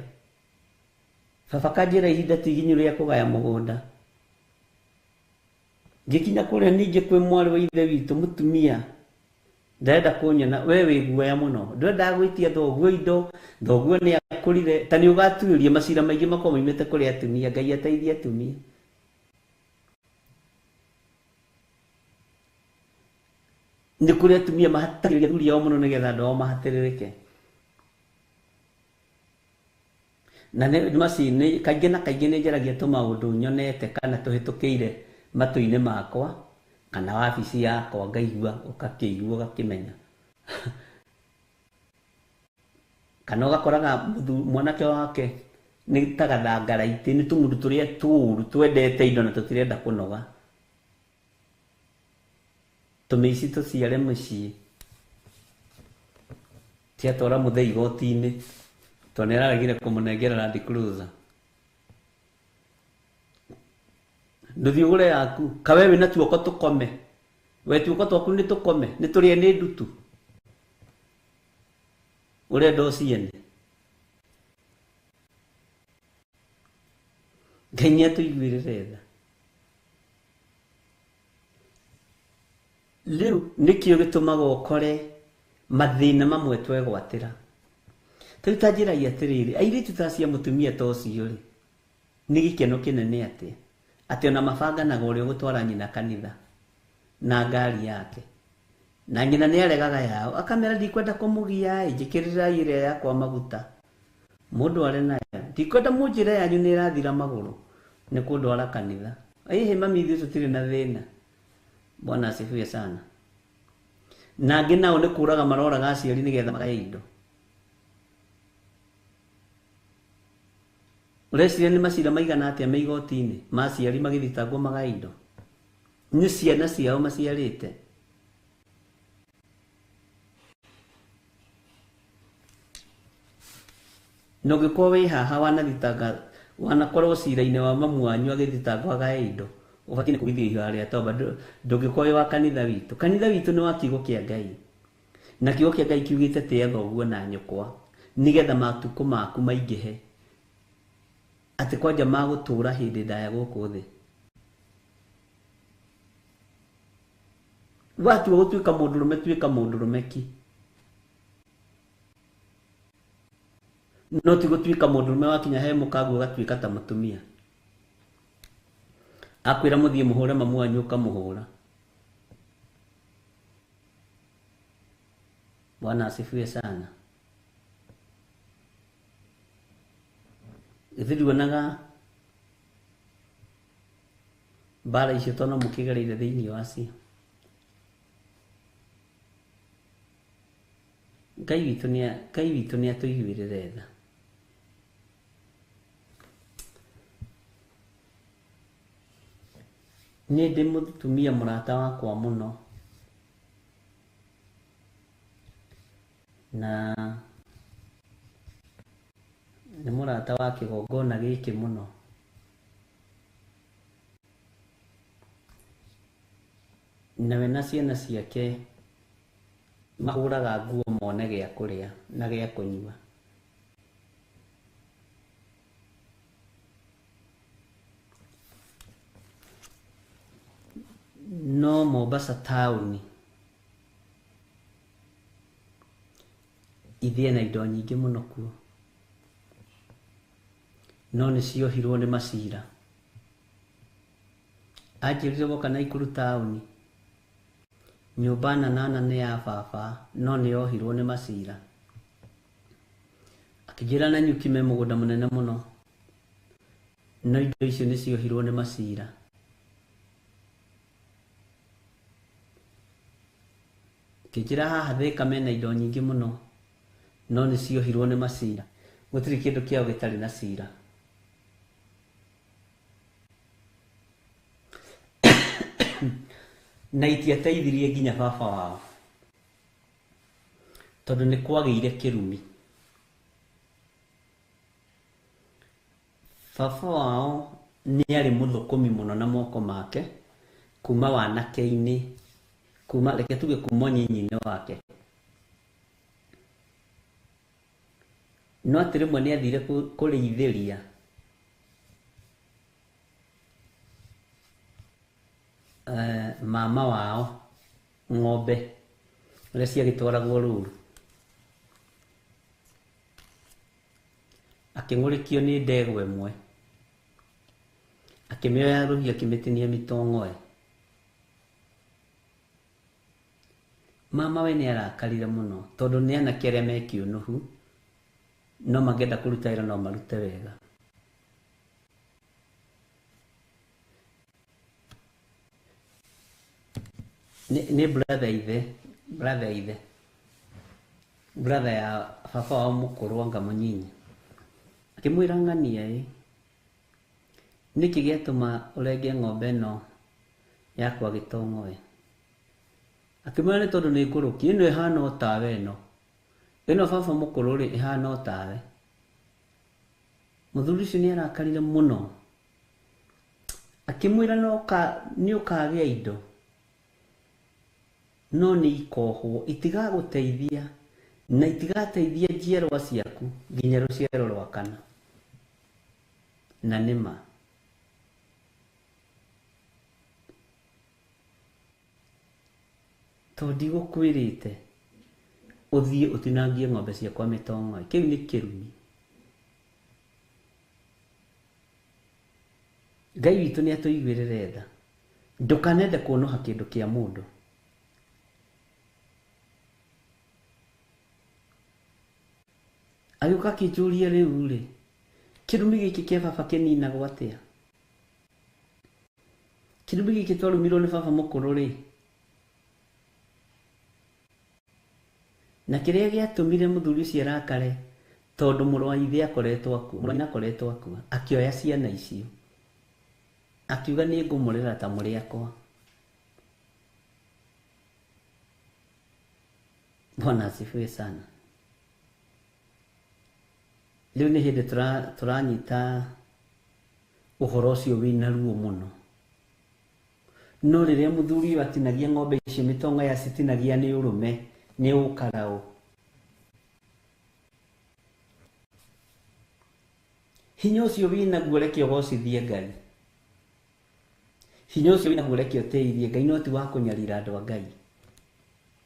Baba kanjĩra ihinda tiginyu rĩa kũgaya mũgũnda. Ngĩkinya kũrĩa ningĩ kwĩ mwarĩ wa ithe witũ mũtumia. Ndarenda kũnyona we wĩ guoya mũno. Ndwendaga gwĩtia thoguo indo, thoguo nĩ akũrire. Ta nĩ ũgatuĩria macira maingĩ makorwo moimĩte kũrĩ atumia, Ngai ateithie atumia. Nĩ kũrĩ atumia mahatagĩrĩria athuri ao mũno nĩgetha andũ ao mahatĩrĩrĩke. Na nĩ macini kaingĩ na kaingĩ nĩ njaragia tũmaũndũ nyonete kana tũhĩtũkĩire matũ-inĩ makwa kana wabici yakwa ngaigua ũgakĩigua ũgakĩmenya. Kana ũgakoraga mwanake wake nĩ ta gathangaraitĩ nĩ tũmundu tũrĩa tũũru twendete indo na tũtirenda kũnoga. Tũmĩici tũciare mũciĩ tiatwara mũthee igoti-inĩ tondũ nĩ araregire kũmũnengera Land Cruiser. Ndũthiĩ ũgũre yaku kawe wĩna tuoko tũkome we tuoko twaku nĩ tũkome nĩ tũrĩe nĩ ndutu ũrenda ũciene. Ngai nĩ atũiguĩrĩre tha. Rĩu nĩkĩo gĩtũmaga ũkore mathĩna mamwe twegwatĩra. Tũu ta njĩragia atĩrĩrĩ airĩtu ta cia mũtumia ta ũcio rĩ nĩ gĩkeno kĩnene atĩ ona mabanganaga ũrĩa ũgũtwara nyina kanitha na ngari yake na nyina nĩ aregaga yao akamera ndikwenda kũmũgia njĩkĩrĩra ĩrĩa yakwa maguta mũndũ arĩ nayo ndikwenda mũnjĩra yanyu nĩ ĩrathira magũrũ nĩ kũndwara kanitha. Ĩhĩ mami ithuĩ tũtirĩ na thĩna. Bwana asifiwe sana. Na angĩ nao nĩ kũraga maroraga aciari nĩgetha magae indo. Ũreciria nĩ macira maigana atĩa me igoti-inĩ ma aciari magĩthitangwo magae indo. Nĩ ciana ciao maciarĩte. Na ũngĩkorwo wĩ haha wanakorwo cira-inĩ wa mamu wanyu agĩthitangwo agae indo ũbatiĩ nĩ kũgithia ihiga rĩa toba ndũngĩkorwo wĩ wa kanitha witũ. Kanitha witũ nĩ wa kiugo kĩa Ngai na kiugo kĩa Ngai kiugĩte tĩa thoguo na nyũkwa nĩgetha matukũ maku maingĩhe atĩ kwanja magũtũra hĩndĩ ndaya gũkũ thĩ. Watua gũtuĩka mũndũrũme tuĩka mũndũrũme ki no ti gũtuĩka mũndũrũme wakinya he mũkangu ũgatuĩka ta mũtumia. Akwĩra mũthiĩ mũhũre mamu wanyu ũkamũhũra. Bwana asifiwe sana. Ithuonaga mbara icio tondũ mũkĩgereire thĩinĩ wacio. Ngai witũ nĩ atũiguĩrĩre tha. Niĩ ndĩ mũtumia mũrata wakwa mũno na nĩ mũrata wa kĩgongona gĩkĩ mũno. Na we na ciana ciake mahũraga nguo mone gĩa kũrĩa na gĩa kũnyua. No Mombasa town ithiĩ na indo nyingĩ mũno kuo. no nĩ ciohirwo nĩ macira. Anjĩrire goka Naikuru taũni, nyũmba nana nĩ ya baba, no nĩ yohirwo nĩ macira. Akĩnjĩra Nanyuki me mũgũnda mũnene mũno, no indo icio nĩ ciohirwo nĩ macira. Akĩnjĩra haha Thĩka mena indo nyingĩ mũno, no nĩ ciohirwo nĩ macira. Gũtirĩ kĩndũ kĩao gĩtarĩ na cira. Na itiateithirie nginya baba wao, tondũ nĩ kwagĩire kĩrumi. Baba wao nĩ arĩ mũthũkũmi mũno na moko make, kuma wanake-inĩ, kuma reke tuge kuma ũnyinyi-inĩ wake. No atĩ rĩmwe nĩ athire kũrĩithĩria mama wao ng'ombe ũrĩa ciagĩtwaragwo rũru. Akĩng'ũrĩkio nĩ ndegwa ĩmwe, akĩmĩoya rũhiũ akĩmĩtinia mĩtong'oe. Mama we nĩ arakarire mũno, tondũ nĩ anake arĩa me kĩũnũhu, no mangĩenda kũruta wĩra no marute wega. Nĩ brother ya baba wao mũkũrũ Wanga Mũnyinyi. Akĩmwĩra ng'ania nĩkĩ gĩatũma ũrenge ng'ombe ĩno yakwa gĩtong'oe? Akĩmwĩra nĩ tondũ nĩ ngũrũki, ĩno ĩhana o tawe ĩno baba mũkũrũ rĩ ĩhana o tawe. Mũthuri ũcio nĩ arakarire mũno, akĩmwĩra nĩ ũkagĩa indo, no nĩ ikohwo, itigagũteithia na itigateithia njiarwa ciaku nginya rũciaro rwa kana. Na nĩma tondũ ndigũkwĩrĩte ũthiĩ ũtinangie ng'ombe ciakwa mĩtong'oe, kĩu nĩ kĩrumi. Ngai witũ nĩ atũiguĩrĩre tha, ndũkanende kuonoha kĩndũ kĩa mũndũ. Agĩũka akĩnjũria rĩu rĩ, kĩrumi gĩkĩ kĩa baba kĩninagwo atĩa? Kĩrumi gĩkĩ twarumirwo nĩ baba mũkũrũ rĩ, na kĩrĩa gĩatũmire mũthuri ũcio arakare, tondũ mũrũ wa ithe akoretwo akua, akĩoya ciana icio, akiuga nĩ ngũmũrera ta mũrĩ akwa. Bwana asifiwe sana. Rĩu nĩ hĩndĩ tũranyita ũhoro ũcio wĩna ruo mũno. No rĩrĩa mũthuri ũyũ atinagia ng'ombe icio mĩtong'oe acitinagia nĩ ũrũme, nĩ ũkaraũ. Hinya ũcio wĩnaguo reke ũgocithie Ngai. Hinya ũcio wĩnaguo reke ũteithie Ngai, no ti wa kũnyarira andũ a Ngai.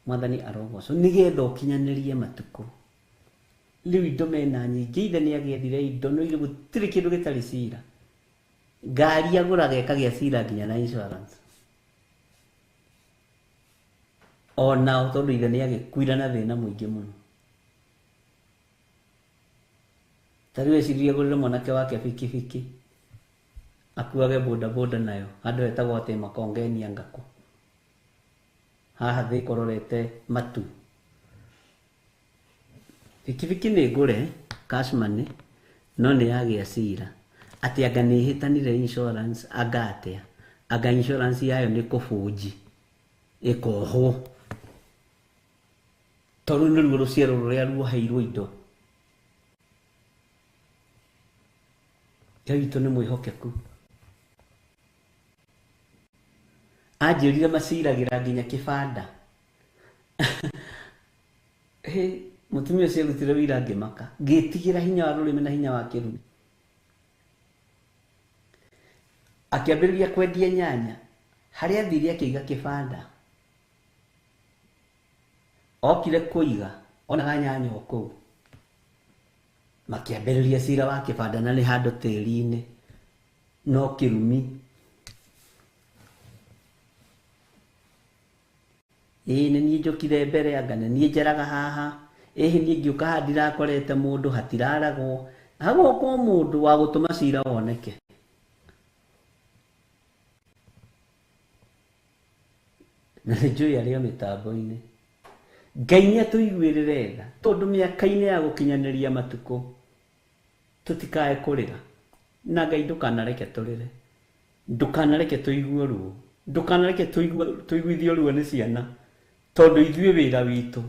Mwathani arogocwo nĩgetha ũkinyanĩrie matukũ. Rĩu indo mena nyingĩ, ithe nĩ agĩethire indo, no gũtirĩ kĩndũ gĩtarĩ cira. Ngari agũraga ĩkagĩa cira nginya na insurance. Onao tondũ ithe nĩ agĩkuire na thĩna mũingĩ mũno. Tarĩu ecirie agũrĩre mwanake wake bikibiki, akuage bodaboda nayo, handũ hetagwo atĩ Makongeni Ngakũ. Haha Thĩka ũrorete matu. Bikibiki nĩ ngũre cash money, no nĩ yagĩa cira atĩ anga nĩ ĩhĩtanire insurance, anga atĩa, anga insurance yayo nĩ kũbũnji ĩkohwo, tondũ nĩruo rũciaro rũrĩa ruoheirwo indo. Ngai witũ nĩ mwĩhokeku. Anjĩrire maciragĩra nginya kĩbanda. Mũtumia ũcio arutire wĩra ngĩmaka, ngĩtigĩra hinya wa rũrĩmĩ na hinya wa kĩrumi. Akĩambĩrĩria kwendia nyanya, harĩa athire akĩiga kĩbanda. Okire kũiga, onaga nyanya o kũu. makiambĩrĩria cira wa kĩbanda na nĩ handũ tĩri-inĩ no kĩrumi. Nĩ niĩ njũkire mbere anga nĩ niĩ njeraga haha, niĩ ngĩũka haha ndirakorete mũndũ hatiraragwo, hagũkwo mũndũ wa gũtũma cira woneke. Na nĩ njũĩ arĩa mĩtambo-inĩ. Ngai nĩ atũiguĩrĩre tha tondũ mĩaka-inĩ ya gũkinyanĩria matukũ tũtikae kũrĩra, na Ngai ndũkanareke tũrĩre, ndũkanareke tũigue ruo, ndũkanareke tũiguithio ruo nĩ ciana, tondũ ithuĩ wĩra witũ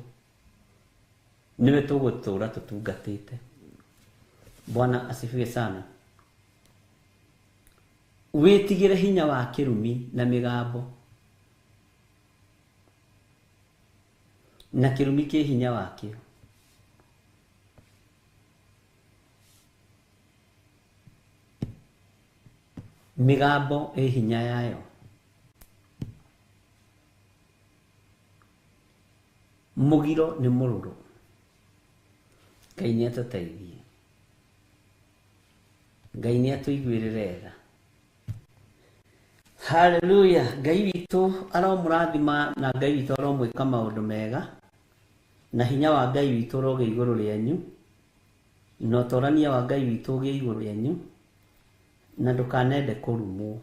nĩwe tũgũtũũra tũtungatĩte. Bwana asifiwe sana. Wĩtigĩre hinya wa kĩrumi na mĩgambo, na kĩrumi kĩ hinya wakĩo. Mĩgambo ĩ hinya yayo. Mũgiro nĩ mũrũrũ. Ngai nĩ atũteithie. Ngai nĩ atũiguĩrĩre tha. Haleluya. Ngai witũ aromũrathima na Ngai witũ aromwĩka maũndũ mega, na hinya wa Ngai witũ ũrogĩa igũrũ rĩanyu, na ũtorania wa Ngai witũ ũgĩe igũrũ rĩanyu, na ndũkanende kũrumwo,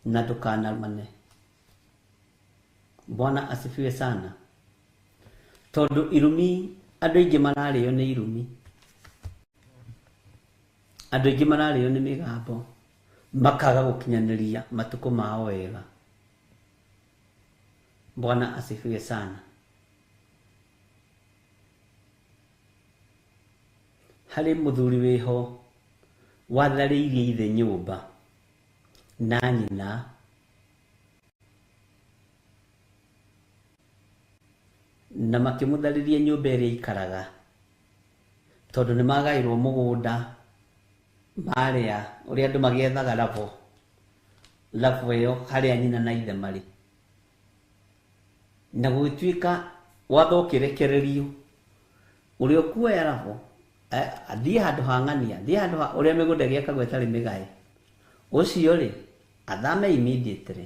na ndũkanarumane. Bwana asifiwe sana. Tondũ irumi, andũ aingĩ mararĩo nĩ irumi, andũ aingĩ mararĩo nĩ mĩgambo, makaga gũkinyanĩria matukũ mao wega. Bwana asifiwe sana. Harĩ mũthuri wĩho watharĩirie ithe nyũmba na nyina, na makĩmũtharĩria nyũmba ĩrĩa ikaraga, tondũ nĩ magaĩrwo mũgũnda marĩa ũrĩa andũ magĩethaga rabo ĩyo harĩa nyina na ithe marĩ, na gũgĩtuĩka watho ũkĩrekererio ũrĩa ũkuoya rabo athiĩ handũ hang'ania, athiĩ handũ ũrĩa mĩgũnda ĩgĩakagwo ĩtarĩ mĩgae, ũcio rĩ athame immediately.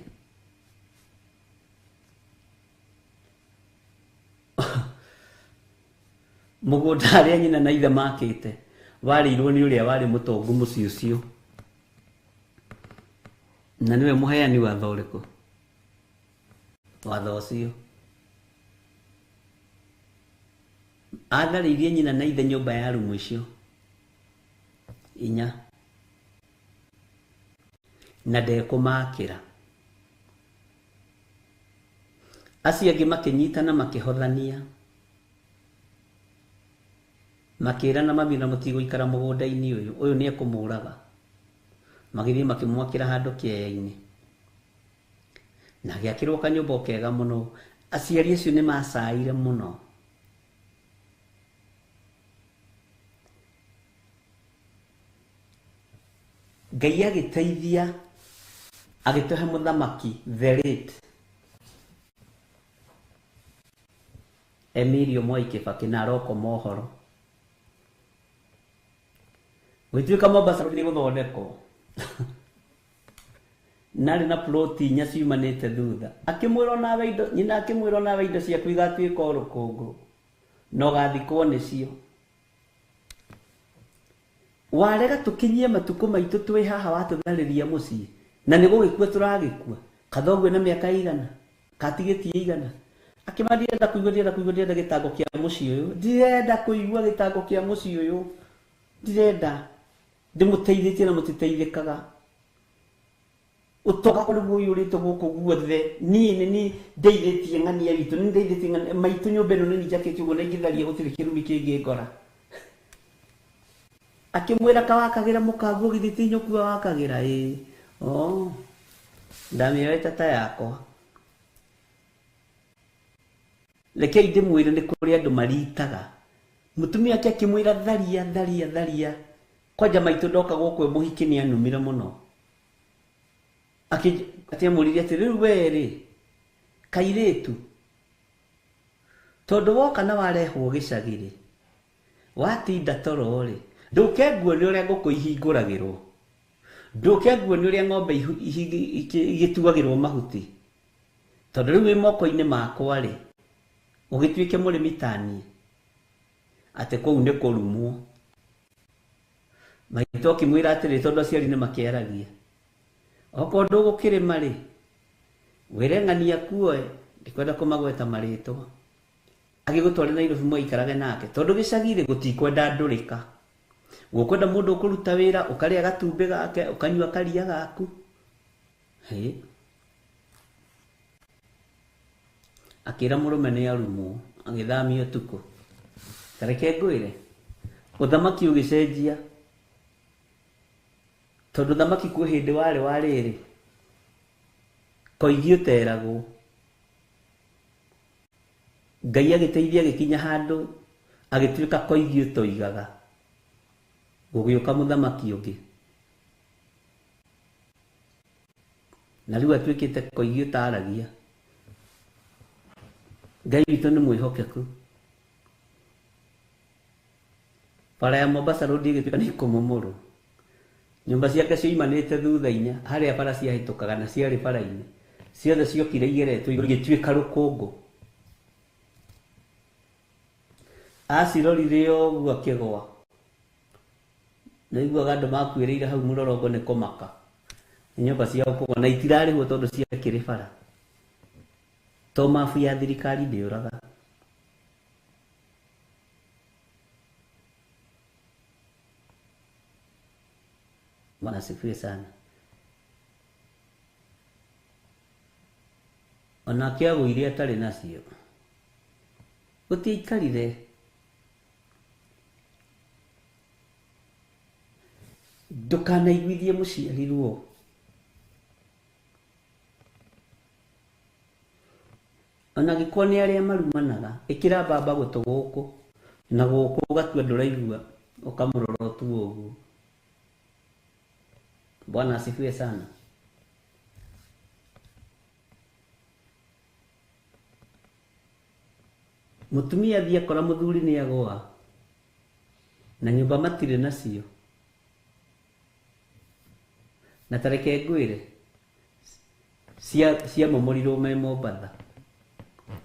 Mũgũnda harĩa nyina na ithe makĩte warĩirwo nĩ ũrĩa warĩ mũtongu mũciĩ ũcio, na nĩwe mũheani watho ũrĩkũ? Watho ũcio. Atharĩirie nyina na ithe nyũmba ya rumu icio 4 na ndekũmakĩra. Acio angĩ makĩnyitana makĩhothania, makĩrana mamina mũtigũikara mũgũnda-inĩ ũyũ nĩ ekũmũraga. Magĩthiĩ makĩmwakĩra handũ kĩea-inĩ, na gĩakĩrwo kanyũmba kega mũno. Aciari acio nĩ macaire mũno. Ngai agĩteithia agĩtũhe mũthamaki the late Emilio Mwai Kibaki na aroko mohoro. Gwĩtuĩka Mombasa nĩ gũthondekwo narĩ na ploti 4 ciumanĩte thutha, akĩmwĩra nawe indo, nyina akĩmwĩra nawe indo ciaku igatuĩka rũkũngũ na ũgathikwo nĩcio. Warega tũkinyie matukũ maitũ twĩ haha watũtharĩria mũciĩ, na nĩ gũgĩkua tũragĩkua. Kathoguo na mĩaka igana, katigĩtie igana. Akĩma ndirenda kũigua gĩtango kĩa mũciĩ ũyũ, ndirenda kũigua gĩtango kĩa mũciĩ ũyũ, ndirenda. Ndĩmũteithĩtie na mũtiteithĩkaga. Ũtoka kũrĩ mũi ũrĩtwo gũkũ guothe, niĩ nĩ ndeithĩtie ng'ania witũ, nĩ ndeithĩtie ng'ania maitũ, nyũmba ĩno nĩ njakĩtie ũguo na ingĩtharia gũtirĩ kĩrumi kĩngĩ ngora. Akĩmwĩra kawakagĩra mũkanguo githĩti nyũkua wakagĩra ndamĩoete ta yakwa. Rekei ndĩmwĩre nĩ kũrĩ andũ maritaga. Mũtumia ake akĩmwĩra tharia. Kwanja maitũ ndoka gũkũ mũhiki nĩ anumire mũno. Akĩmũririe atĩ rĩu we rĩ kairĩtu, tondũ woka na warehwo gĩcagĩ rĩ, watinda toro ri ndukenguo ni uria nguku ihinguragirwo ndukenguo ni uria ng'ombe igituagirwo mahuti tondu riu wi moko-ini makwa ri ugituike murimi tani ate kou ni kurumwo maito kimwira atiri tondu aciari ni makiaragia oko ndugukirima ri wire ng'ania kuoe ndikwenda kumagweta maritwa agigutwara Nairobi mwikarage nake tondu gicagire gutikwenda ndurika gukwenda mundu ukuruta wira ukaria gatumbe gake ukanywa karia gaku akira murume ni arumwo agithamio tuku tareke ngwire uthamaki ugicenjia tondu thamaki kwi hindi wariri koigi uteragwo Ngai agiteithia gikinya handu agituika koigi utoigaga gugiuka muthamaki ungi na riu atuikite koigi utaragia Ngai witu ni mwihokeku bara ya Mombasa road igituika ni kumumuru nyumba ciake ciumanite thutha-ini haria bara ciahitukaga na ciari bara-ini ciothe ciokire igeretwo igituika rukungu acirorire uguo akigwa na iguaga andu makuireire hau murorongo ni kumaka nyumba ciao kugwa na itirarihwo tondu ciakire bara to mafu ya thirikari ndiuraga Bwana sifiwe sana onake agwire atari nacio gutiikarire ndukanaiguithie muciari ruo ona gikuo ni aria marumanaga ikira baba gutu guku na guku ugatua nduraigua ukamurora tu uguo Bwana asifiwe sana mutumia thia kora muthuri ni agwa na nyumba matire nacio na tareke ngwire cia momorirwo me Mombatha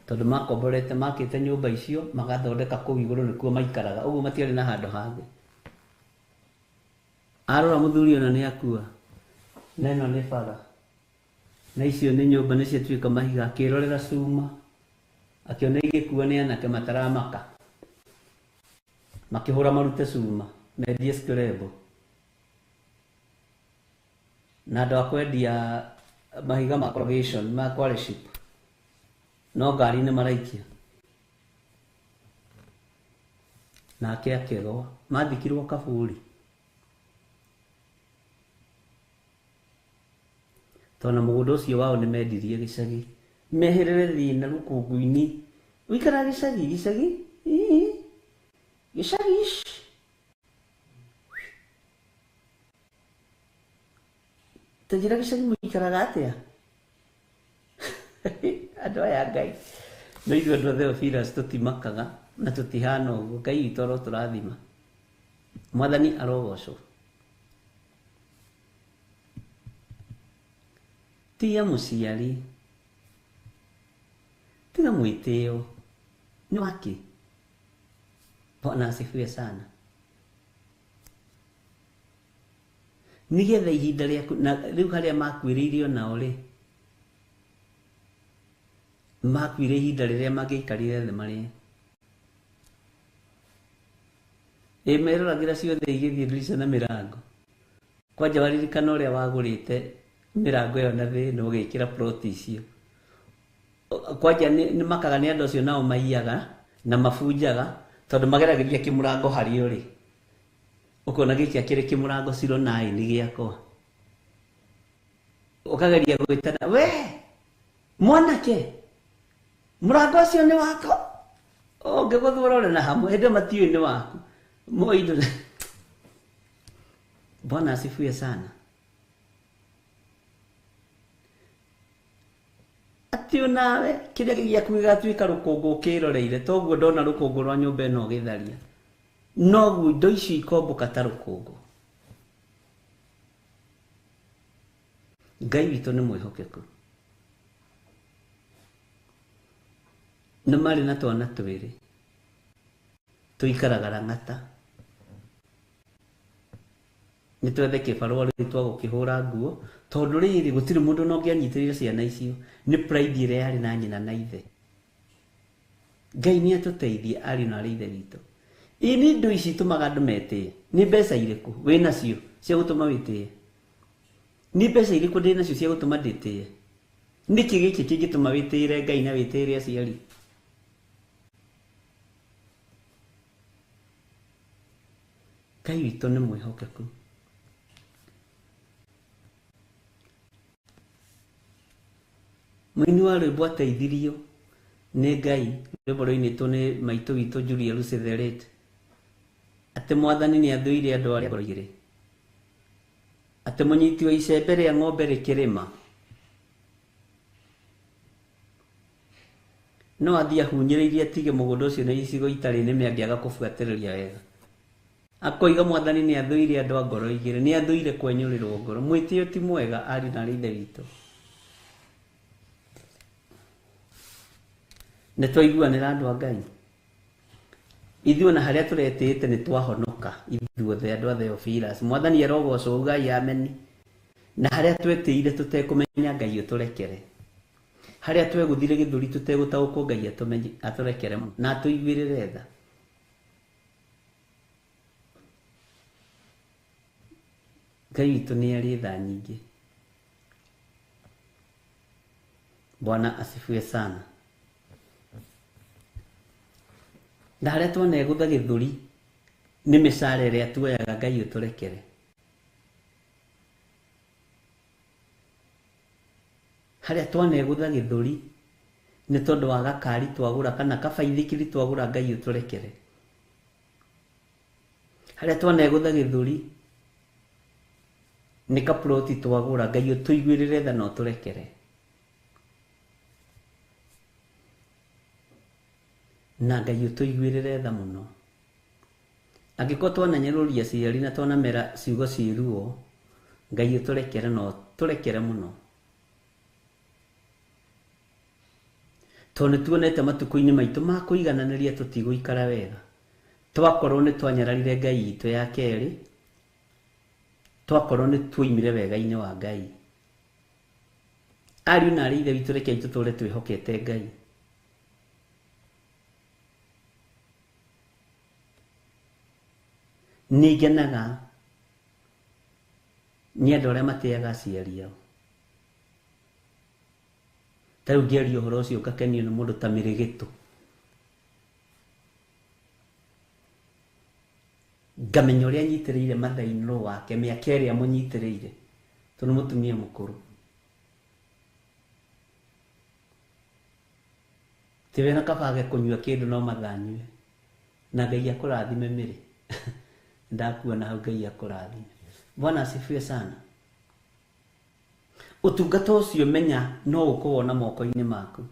tondu makomborete makite nyumba icio magathondeka kuu iguru nikuo maikaraga uguo matiari na handu hangi arora muthuri ona ni akua neno ni bara na icio ni nyumba ni ciatuika mahiga akirorera cuma akiona igikuo ni anake mataramaka makihura marute cuma mendie scrabo na ndo akwendia mahiga ma provision ma scholarship no ngari ni maraikia nake akegwa mathikirwo kaburi tona mugundo ucio wao ni mendirie gicagi meherere thina rukungu-ini wikara gicagi gicagi tajira gicagi mwikaraga atia andu aya Ngai no ithuĩ andũ a Theophilus tutimakaga na tutihana ũguo Ngai witũ aro tũrathima Mwathani arogocwo tia mũciari tiga mwĩtĩo ni waki Bwana asifiwe sana nigetha ihinda rĩaku na rĩu harĩa makuĩrĩirio nao rĩ makuire ihinda rĩrĩa mangĩikarire thĩ marĩ meroragĩra ciothe igĩthiĩ ndirisha na mĩrango kwanja waririkana ũrĩa wagũrĩte mĩrango ĩyo na thĩna ũgĩkĩra plot icio kwanja nĩ makaga nĩ andũ acio nao maiyaga na mabunjaga tondũ mageragĩria kĩmũrango harĩa ũrĩ ukona gĩkĩ akĩrĩ kĩmũrango 09 gĩakwa ukageria gwĩtana we mwanake mũrango ũcio nĩ wako ũngĩgũthũra ũrĩ na hamwe hĩndĩ matiũĩ nĩ waku moindo Bwana asifiwe sana atĩ nawe kĩrĩa gĩaku gĩgatuĩka rũkũngũ ũkĩroreire toguo ndona rũkũngũ rwa nyũmba ĩno ũgĩtharia no indo icio ikomboka ta rũkũngũ. Ngai witũ nĩ mwĩhokeku. Nĩ marĩ na twana twĩrĩ tũikaraga Lang'ata. Nĩ twethe kĩbarũa rĩu twa gũkĩhũra nguo tondũ rĩrĩ gũtirĩ mũndũ no ngĩanyitĩrĩire ciana icio. Nĩ pride ĩrĩa yarĩ na nyina na ithe. Ngai nĩ atũteithie ariũ na ithe witũ. Ini indo ici tũmaga andũ metĩye. Nĩ mbeca irĩkũ wĩ nacio cia gũtũma wĩtĩye? Nĩ mbeca irĩkũ ndĩ nacio cia gũtũma ndĩtĩye? Nĩkĩ gĩkĩ kĩngĩtũma wĩtĩire Ngai na wĩtĩire aciari? Ngai witũ nĩ mwĩhokeku. Mũini wa rwĩmbo ateithirio nĩ Ngai rwĩmbo rũinĩtwo nĩ maitũ witũ Julia Lucetheret atĩ Mwathani nĩ athũire andũ arĩa ngoro-igĩrĩ, atĩ mũnyiti wa icembe rĩa ng'ombe rĩkĩrĩma no athiĩ ahunyĩrĩirie atige mũgũnda ũcio na icigo itarĩ nĩme angĩaga kũbuatĩrĩria wega. Akoiga Mwathani nĩ athũire andũ a ngoro igĩrĩ, nĩ athũire kwenyũrĩrwo ngoro. Mwĩtĩo ti mwega ariũ na ithe witũ. Nĩ twaiguanĩra andũ a Ngai. Ithuĩ na harĩa tũretĩĩte nĩ twahonoka ithuothe andũ a Theophilus. Mwathani arogocwo Ngai ameni. Na harĩa twetĩire tũtekũmenya Ngai ũtũrekere. Harĩa twegũthire gĩthũri tũtegũtaũkwo Ngai atũrekere na atũiguĩrĩre tha. Ngai witũ nĩ arĩ tha nyingĩ. Bwana asifiwe sana. Na harĩa twanegũtha gĩthũri nĩ mĩcara ĩrĩa tuoyaga Ngai ũtũrekere. Harĩa twanegũtha gĩthũri nĩ tondũ wa gakari twagũra kana kabaithikiri twagũra Ngai ũtũrekere. Harĩa twanegũtha gĩthũri nĩ kaploti twagũra Ngai ũtũiguĩrĩre tha na ũtũrekere. Na Ngai ũtũiguĩrĩre tha mũno. Angĩkorwo twananyũrũria aciari na twanamera ciugo ciĩruo, Ngai ũtũrekere na ũtũrekere mũno. Tondũ nĩ tuonete matukũ-inĩ maitũ ma kũigananĩria tũtigũikara wega. Twakorwo nĩ twanyararire Ngai itũ ya kerĩ, twakorwo nĩ tuoimire wega-inĩ wa Ngai. Ariũ na arĩ ithe witũ rekei tũtũũre twĩhokete Ngai. Nĩ ngenaga nĩ andũ arĩa matĩaga aciari ao. Ta rĩu ngĩaria ũhoro ũcio ngakenio nĩ mũndũ ta Mĩrĩgĩtũ. Ngamenya ũrĩa anyitĩrĩire mathainũ wake mĩaka ĩrĩa mũnyitĩrĩire tondũ nĩ mũtumia mũkũrũ. Ti wĩna kabage kũnyua kĩndũ no mathanyue. Na Ngai akũrathime Mĩrĩ. Ndakuona hau Ngai akũrathime. Bwana asifiwe sana. Ũtungata ũcio menya no ũkũwona moko-inĩ maku.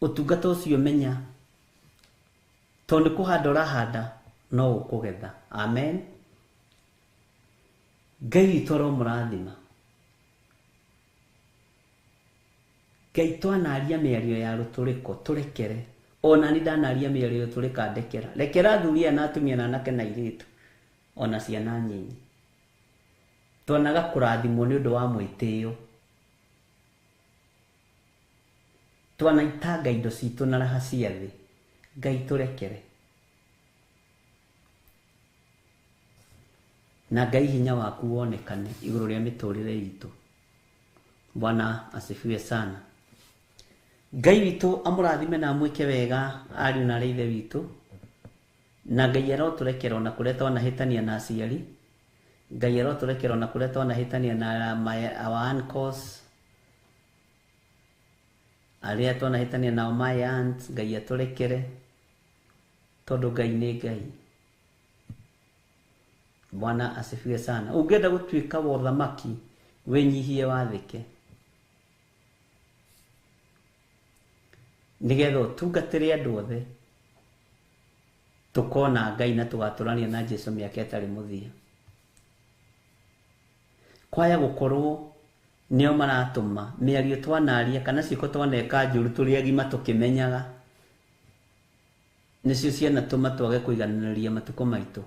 Ũtungata ũcio menya tondũ nĩ kũhanda ũrahanda no ũkũgetha. Amen. Ngai witũ aromũrathima. Ngai twanaria mĩario ya rũtũrĩko tũrekere. Ona nĩ ndanaria mĩario tũrĩka ndekera. Rekera athuri na atumia na anake na airĩtu. Ona ciana nyinyi. Twonaga kũrathimwo nĩ ũndũ wa mwĩtĩo. Twanaitanga indo citũ na raha cia thĩ. Ngai tũrekere. Na Ngai hinya waku wonekane igũrũ rĩa mĩtũrĩre itũ. Bwana asifiwe sana. Ngai witũ amũrathime na amwĩke wega ariũ na ithe witũ. Na Ngai arotũrekera ona kũrĩa twanahĩtania na aciari. Ngai arotũrekera ona kũrĩa twanahĩtania na our uncles. Arĩa twanahĩtania nao my aunts. Ngai atũrekere tondũ Ngai nĩ Ngai. Bwana asifiwe sana. Ũngĩenda gũtuĩka wa ũthamaki wĩnyihie wathĩke. nigetha utungatire andu othe tukona Ngai na tugaturania na Jesu miaka etari muthia. Kwaya gukorwo nio maratuma miario twanaria kana ciiko twaneka njuru turi agima tukimenyaga nicio ciana tuma twage kuigananiria matuko maitu.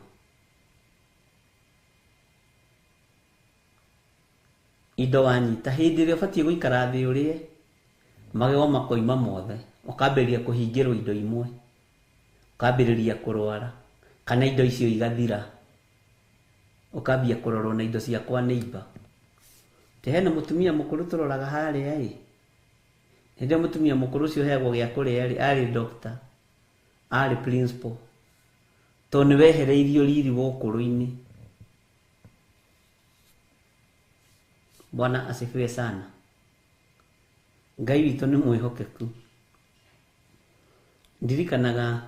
Indo wanyita hindi ria ubatie guikara thi urie magego makoima mothe ukambiriria kuhingirwo indo imwe ukambiriria kurwara kana indo icio igathira ukambia kurorwo na indo cia kwa neighbor. Tehena mutumia mukuru turoraga haria hindi mutumia mukuru ucio heagwo gya kuria ari doctor ari principal to ni wehereirio riri wokuru-ini. Bwana asifiwe sana. Ngai witu ni mwihokeku. Ndirikanaga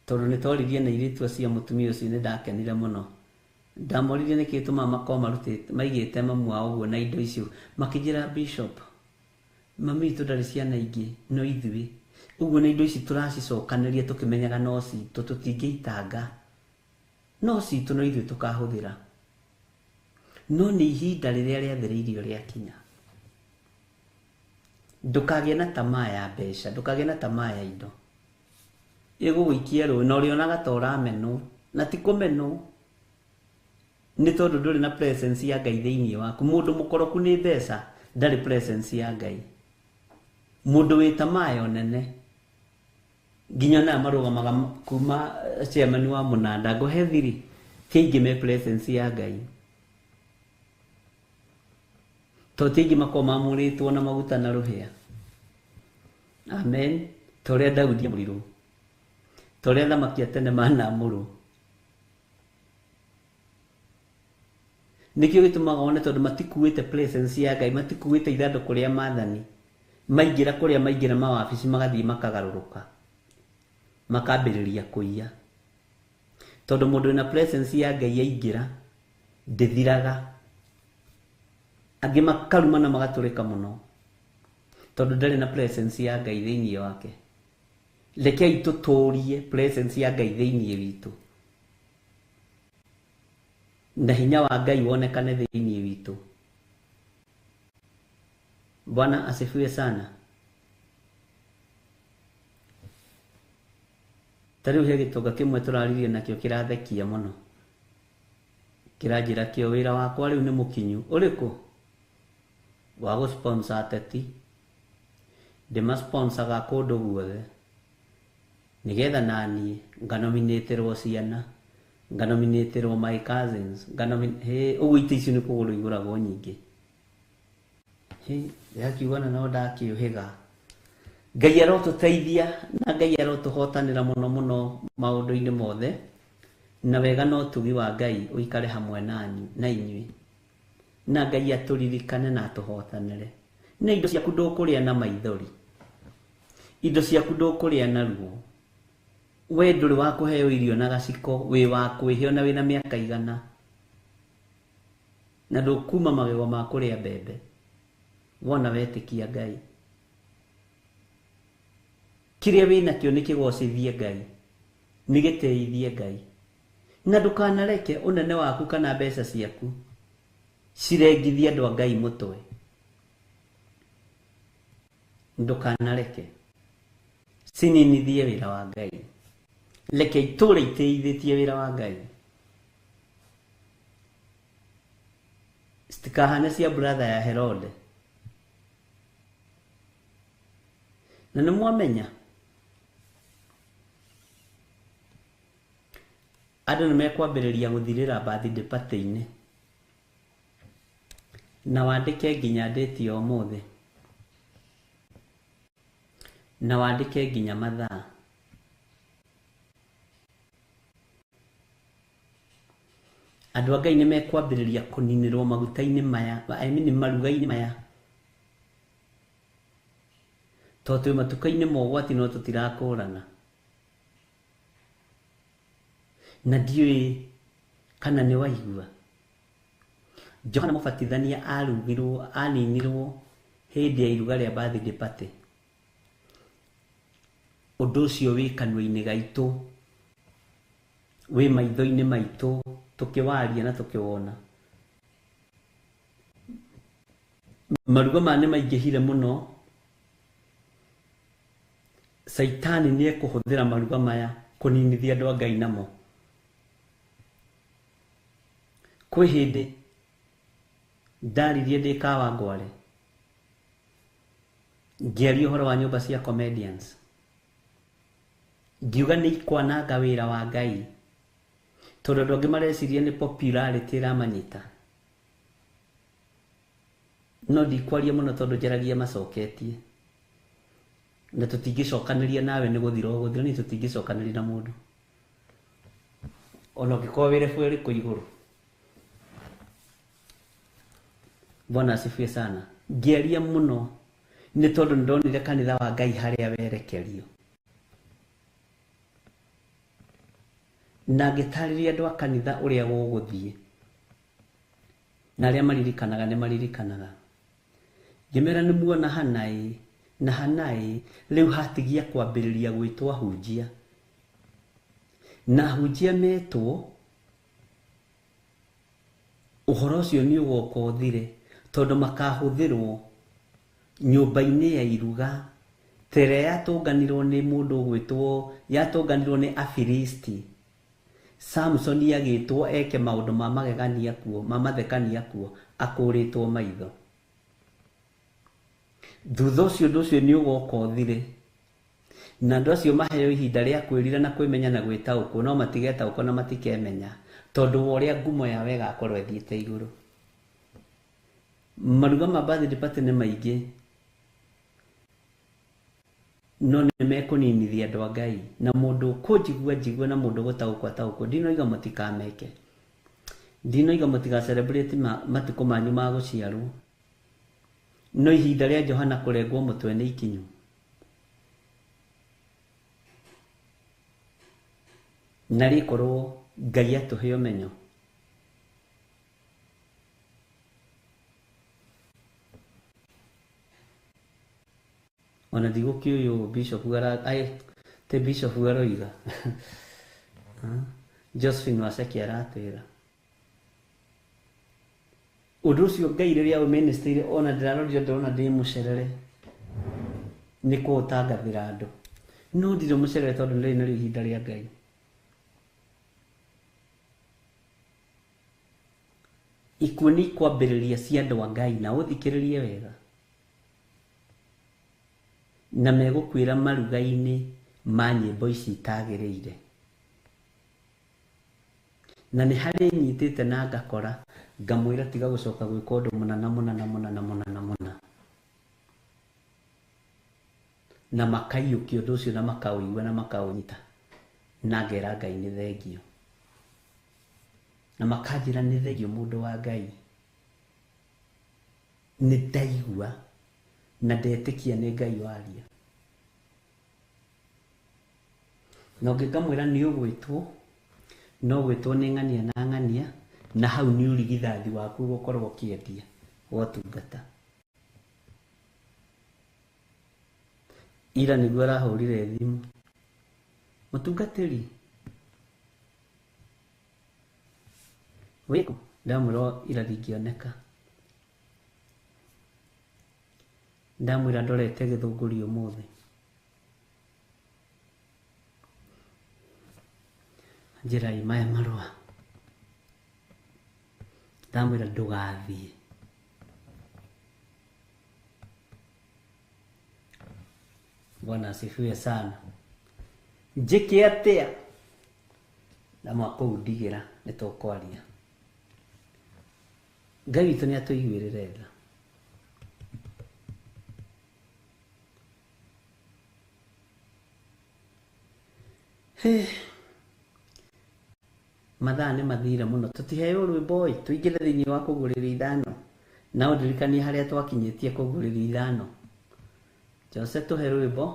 tondu ni twaririe na iritu cia mutumia ucio ni ndakenire muno. Ndamoririe ni kituma makoma rutite maigite mamu wao uguo na indo icio makijira bishop mami tu ndari ciana ingi no ithui uguo na indo ici turacicokaniria tukimenyaga no citu tutingiitanga no citu no ithui tukahuthira no ni ihinda riria riathiriirio riakinya. Ndukagĩa na tamaa ya mbeca, ndukagĩa na tamaa ya indo igũgũikia rũĩ na ũrĩonaga ta ũramenwo na ti kũmenwo nĩ tondũ ndũrĩ na presence ya Ngai thĩinĩ waku. Mũndũ mũkoroku nĩ mbeca ndarĩ presence ya Ngai. Mũndũ wĩ tamaa yo nene nginya na marũgamaga kuma chairman wa mũnanda ngũhe thiri tiaingĩ me presence ya Ngai to tiaingĩ makoo mamũrĩtwo na maguta na rũhĩa. Amen. Torĩa Daudi amũrirwo, torĩa thamaki tene manamũrwo. Nikio gitumaga one tondu matikuite presence ya Ngai, matikuite ithandũkũ rĩa maathani, maingira kuria maingira mawabici magathii makagaruruka makambĩrĩria kũiya. Tondu mũndũ na presence ya Ngai yaingira ndithiraga, angĩ makaruma na magatũrĩka mũno tondu ndarĩ na presence ya Ngai thĩinĩ wake. Rekei tũtũrie presence ya Ngai thĩinĩ witũ na hinya wa Ngai wonekane thĩinĩ witũ. Bwana asifiwe sana. Tariu he gĩtonga kĩmwe tũraririe nakĩo kĩrathekia mũno, kĩranjĩra kĩo wĩra wakwa rĩu nĩ mũkinyu. Ũrĩkũ? Wa gũsponsor ateti. Ndĩmasponsaga kũndũ guothe nigetha naniĩ nganominĩtĩrwo ciana, nganominĩtĩrwo my cousins, ũguo itĩ icio nĩ kũgũrũ igũragwo nyingĩ. Yakiugana no ndakĩũhĩga. Ngai arotũteithia na Ngai arotũhotanĩra mũno mũno maũndũ-inĩ mothe, na wega no tugi wa Ngai ũikare hamwe na inyuĩ, na Ngai atũririkane na atũhotanĩre. Na indo ciaku ndũkũrĩa na maithori, indo ciaku ndũkũrĩa na ruo. We ndũrĩ wa kũheo irio na gaciko, wĩ wa kwĩhe na wĩna mĩaka igana, na ndũkuma magego ma kũrĩa mbembe. Wona wetĩkia Ngai, kĩrĩa wĩnakĩo nĩ kĩgocithie Ngai, nĩ gĩteithie Ngai, na ndũkanareke ũnene waku kana mbeca ciaku cirengithie andũ a Ngai mũtwe. Ndũkanareke cininithie wĩra wa Ngai. Reke itũũre iteithĩtie wĩra wa Ngai. Citikahane cia brother ya Herode. Na nĩ mwamenya andũ nĩ mekwambĩrĩria gũthirĩra birthday party-inĩ na wandĩke nginya date ya ũmũthĩ na wandĩke nginya mathaa. Andũ a Ngai nĩ mekwambĩrĩria kũninĩrwo maguta-inĩ maya, maruga-inĩ maya, tondũ twĩ matuka-inĩ ma ũgwati no tũtirakũrana. Na ndiũĩ kana nĩ waigua Johana Mũbatithania aninirwo hĩndĩ ya iruga rĩa birthday party. undu ucio wi kanua-ini gaitu wi maitho-ini maitu tukiwaria na tukiwona. Maruga mane maingihire muno. Saitani ni ekuhuthira maruga maya kuninithia andu a Ngai namo. Kwi hindi ndaririe ndi Kawangware ngiaria uhoro wa nyumba cia comedians, ngiuga ni ikwananga wira wa Ngai tondu andu angi mareciria ni popularity iramanyita. No ndikwaria muno tondu njaragia macoketie na tutingicokanĩria nawe ni guthira guthira ni tutingicokanĩria na mundu ona ũngĩkorwo wĩre bwere kũ igũrũ. Bwana asifiwe sana. Ngiaria muno ni tondu ndonire kanitha wa Ngai haria werekerio na ngĩtarĩria andu a kanitha uria gũgũthie na aria maririkanaga ni maririkanaga. Ngĩmera ni muona hanai na hanai riu hatigia kwambĩrĩria gwĩtwo ahunjia na ahunjia metwo uhoro ucio ni ugoka uthire tondu makahuthirwo nyumba-ini ya iruga tere yatunganirwo ni mundu gwitwo yatunganirwo ni Afilisti. Samson agitwo eke maundu ma magegania kuo ma mathekania kuo akuritwo maitho. Thutha ucio ndu ucio ni ugoka uthire na andu acio maheo ihinda ria kwirira na kwimenya na gwitaũkwo no matigetaũkwo na matikemenya tondu uria ngumo yawe igakorwo ithiite iguru. Maruga ma birthday party ni maingi no ni mekuninithia andu a Ngai na mundu kunjigua njigua na mundu gutaũkwo ataũkwo. Ndinoiga mutikameke, ndinoiga mutika celebrate matuko manyu ma guciarwo, no ihinda ria Johana kurengwo mutwe ni ikinyu. Na rikorwo Ngai atuhe umenyo. Ona thiguki uyu Bishop gara te Bishop garoiga Josephine Waseki aratwira undu ucio Ngai riria ministry ona ndirarorire ndona ndi mucerere ni kutangathira andu no ndiro mucerere tondu ndiri na ihinda ria Ngai. Ikuni kwambĩrĩria cia andu a Ngai na uthikiririe wega na megukwira maruga-ini ma nyĩmbo ici itagĩrĩire na ni hari nyitite na ngakora ngamwira tiga gucoka gwika undu munana na makaiyũkia undu ucio na makaũigua na makaũnyita na ngera Ngai ni thengio na makanjira ni thengio mundu wa Ngai ni ndaigua na ndetikia ni Ngai waria na ngamwira ni ugwitwo no gwitwo ni ng'ania na ng'ania na hau ni urigithathi waku gukorwo kiendia wotungata. Ira niguo arahurire thimu mutungatiri wiku ndamwira ira ndingioneka ndamwira ndorete githunguri umuthi njira imaya marua ndamwira ndugathie Bwana asifiwe sana. Njike atia na mwako udigira nitokwaria Ngai witũ ni atuiguĩrĩre tha mathaa nĩ mathire mũno tũtiheo rwĩmbo tũingĩre thĩinĩ wa kũgũrĩra ithano na ũndirikanie harĩa twakinyĩtie kũgũrĩra ithano. Jose tũhe rwĩmbo.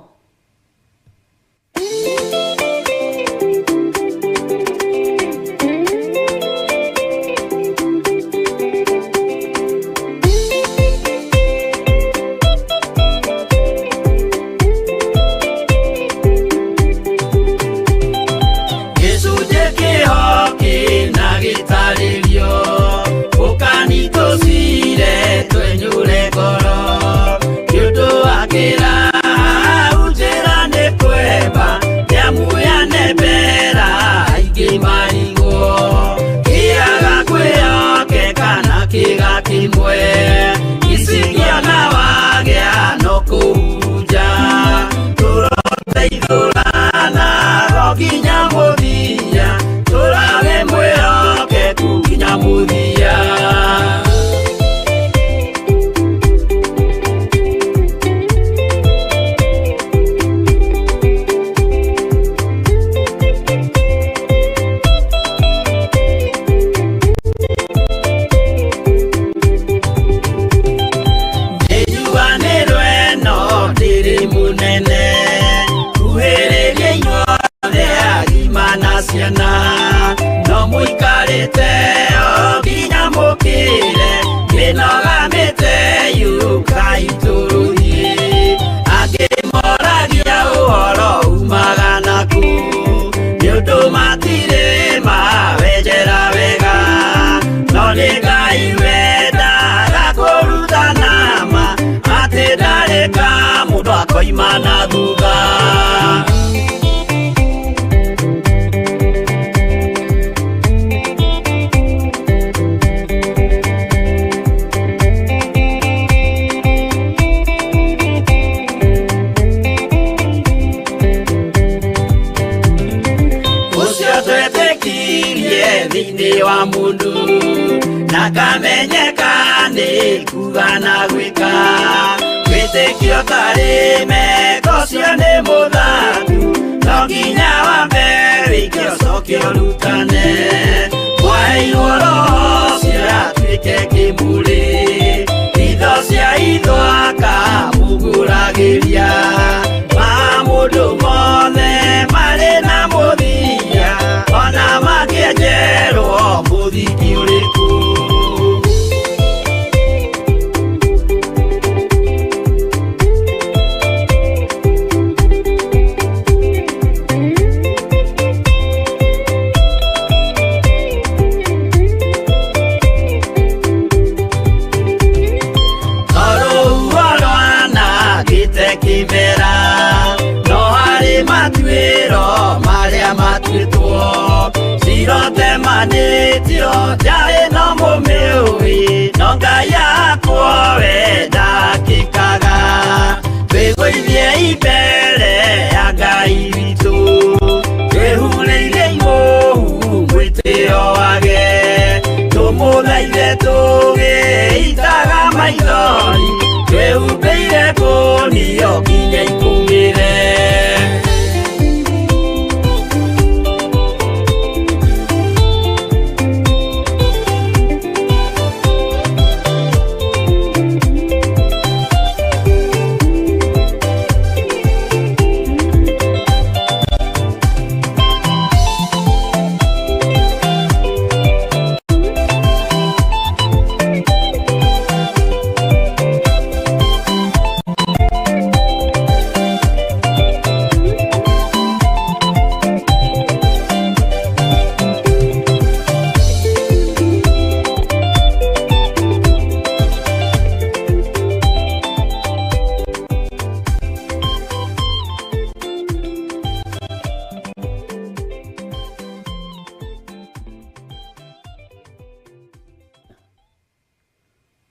ciana no muikarite o ginya mukire ginogamite yuka ituruhi angimoragia uhoro umaga naku niundu matire mawenjera wega no nĩ Ngai wendaga kũruta nama atĩ ndareka mũndũ akoima na thutha. Ũcio twetĩkirie thĩinĩ wa mũndũ na kamenyeka nĩ kuga na gwĩka wĩtĩkio tarĩ meko ũcio nĩ mũthathu no nginya wambe wĩke ũcoke ũrutane waheirwo roho ũcio atuĩke kĩmũrĩ itho cia itho akamũguragĩria ma mũndũ mothe marĩ na mũthia ona makĩenjerwo mũthingi ũrĩkũ. Manitio jare no mumeui no Ngai yakwo wenda kikaga twĩgũithie imbere ya Ngai witũ twĩhureire igũhu mwĩtĩo wage tũmũthaithe tũgĩitaga maithori twĩhumbĩire ngũnio nginya ikumĩre.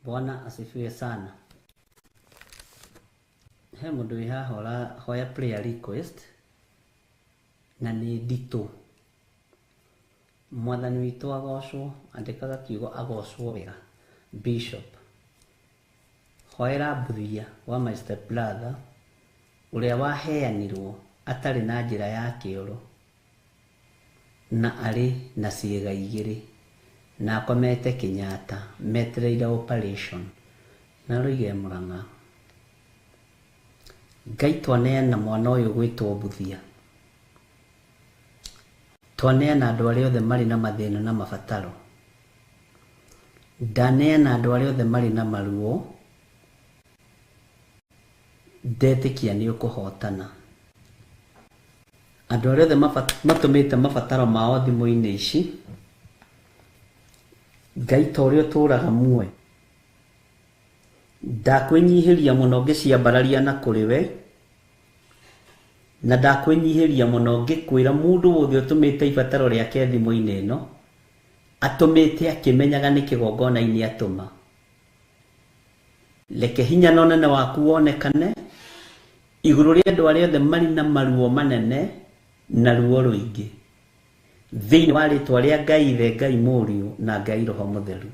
Bwana asifiwe sana. He mũndũ wĩ haha hoya prayer request na nĩ nditũ. Mwathani witũ agocwo, andĩkaga kiugo agocwo wega. Bishop hoera Buthia wa my step brother ũrĩa waheanirwo atarĩ na njĩra ya kĩoro na arĩ na ciĩga igĩrĩ na akomete Kenyatta metereire operation na rũige Mũrang'a. Ngai twaneana mwana ũyũ gwĩtwo Buthia, twaneana andũ arĩa othe marĩ na mathĩna na mabataro, ndaneana andũ arĩa othe marĩ na maruo, ndetĩkia nĩ ũkũhotana. Andũ arĩa othe matũmĩte mabataro mao thimũ-inĩ ici, Ngai ta ũrĩa ũtũũraga muoyo, ndakwĩnyihĩria mũno ngĩciambararia na kũrĩ we, na ndakwĩnyihĩria mũno ngĩkwĩra mũndũ wothe ũtũmĩte ibataro rĩake thimũ-inĩ ĩno, atũmĩte akĩmenyaga nĩ kĩgongona-inĩ atũma. Reke hinya na ũnene waku wonekane igũrũ rĩa andũ arĩa othe marĩ na maruo manene na ruo rũingĩ, thĩinĩ wa rĩtwa rĩa Ngai Ithe, Ngai Mũriũ na Ngai Roho Mũtheru.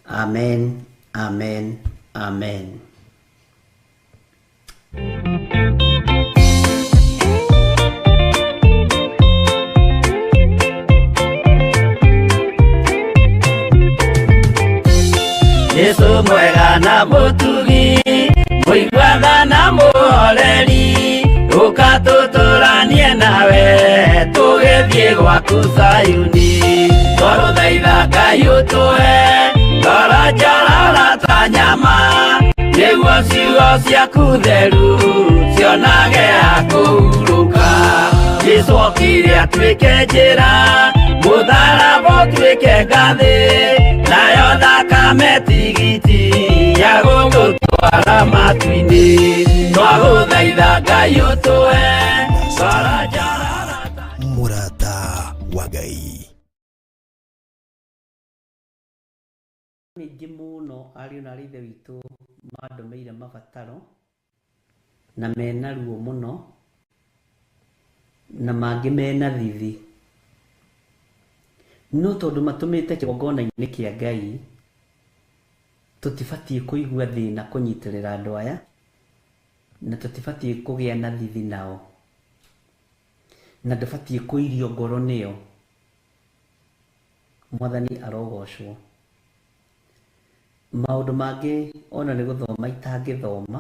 Amen, amen, amen. Yesu mwega na mũtugi, mũigua na mũhoreri, ũka tũtũranie nawe tũgĩthiĩ tuthiĩ gwaku Zayuni twarũthaitha Ngai ũtũhe ngoro njororo ta nyama nĩguo ciugo ciaku theru cionage ha kũhurũka Jesũ okire atuĩke njĩra mũtharaba ũtuĩke ngathĩ nayo thakame tigiti ya gũgũtwara matu-inĩ twagũthaitha Ngai ũtũhe ngoro njororo mũrata wa Ngai. Maingĩ mũno ariũ na ithe witũ mandũmĩire mabataro na mena ruo mũno na mangĩ mena thithi, no tondũ matũmĩte kĩgongona-inĩ kĩa Ngai tũtibatiĩ kũigua thĩna kũnyitĩrĩra andũ aya na tũtibatiĩ kũgĩa na thithi nao na ndũbatiĩ kũirio ngoro nĩo. Mwathani arogocwo. Maũndũ mangĩ ona nĩ gũthoma itangĩthoma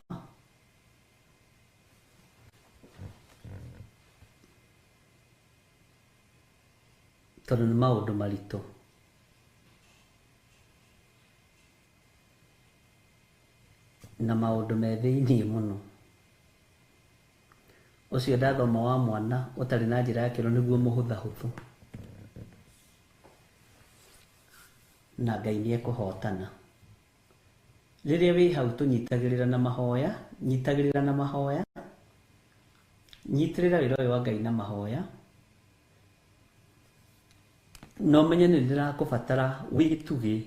tondũ nĩ maũndũ maritũ. Na maũndũ me thĩiniĩ mũno. Ũcio ndathoma wa mwana ũtarĩ na njĩra ya kĩro nĩguo mũhũthahũthũ. Na Ngai nĩ ekũhotana. Rĩrĩa wĩ hau tũnyitagĩrĩra na mahoya, nyitagĩrĩra na mahoya, nyitĩrĩra wĩra ũyũ wa Ngai na mahoya, no menye nĩ ndĩrakũbatara wĩtugĩ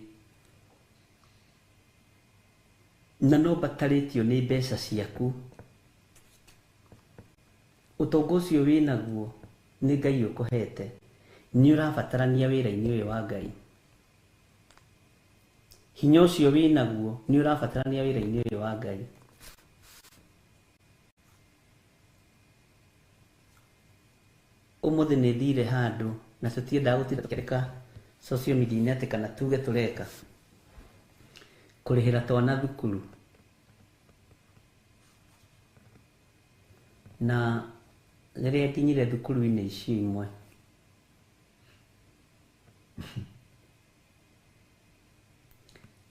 na no batarĩtio nĩ mbeca ciaku. Ũtonga ũcio wĩnaguo nĩ Ngai ũkũhete, nĩ ũrabatarania wĩra-inĩ ũyũ wa Ngai. Hinya ũcio wĩnaguo nĩ ũrabatarania wĩra-inĩ ũyũ wa Ngai. Ũmũthĩ nĩ thire handũ na tũtiendaga gũtinda tũkĩrĩka social media-inĩ atĩ kana tuge tũreka kũrĩhĩra twana thukuru. Na rĩrĩa nginyire thukuru-inĩ icio imwe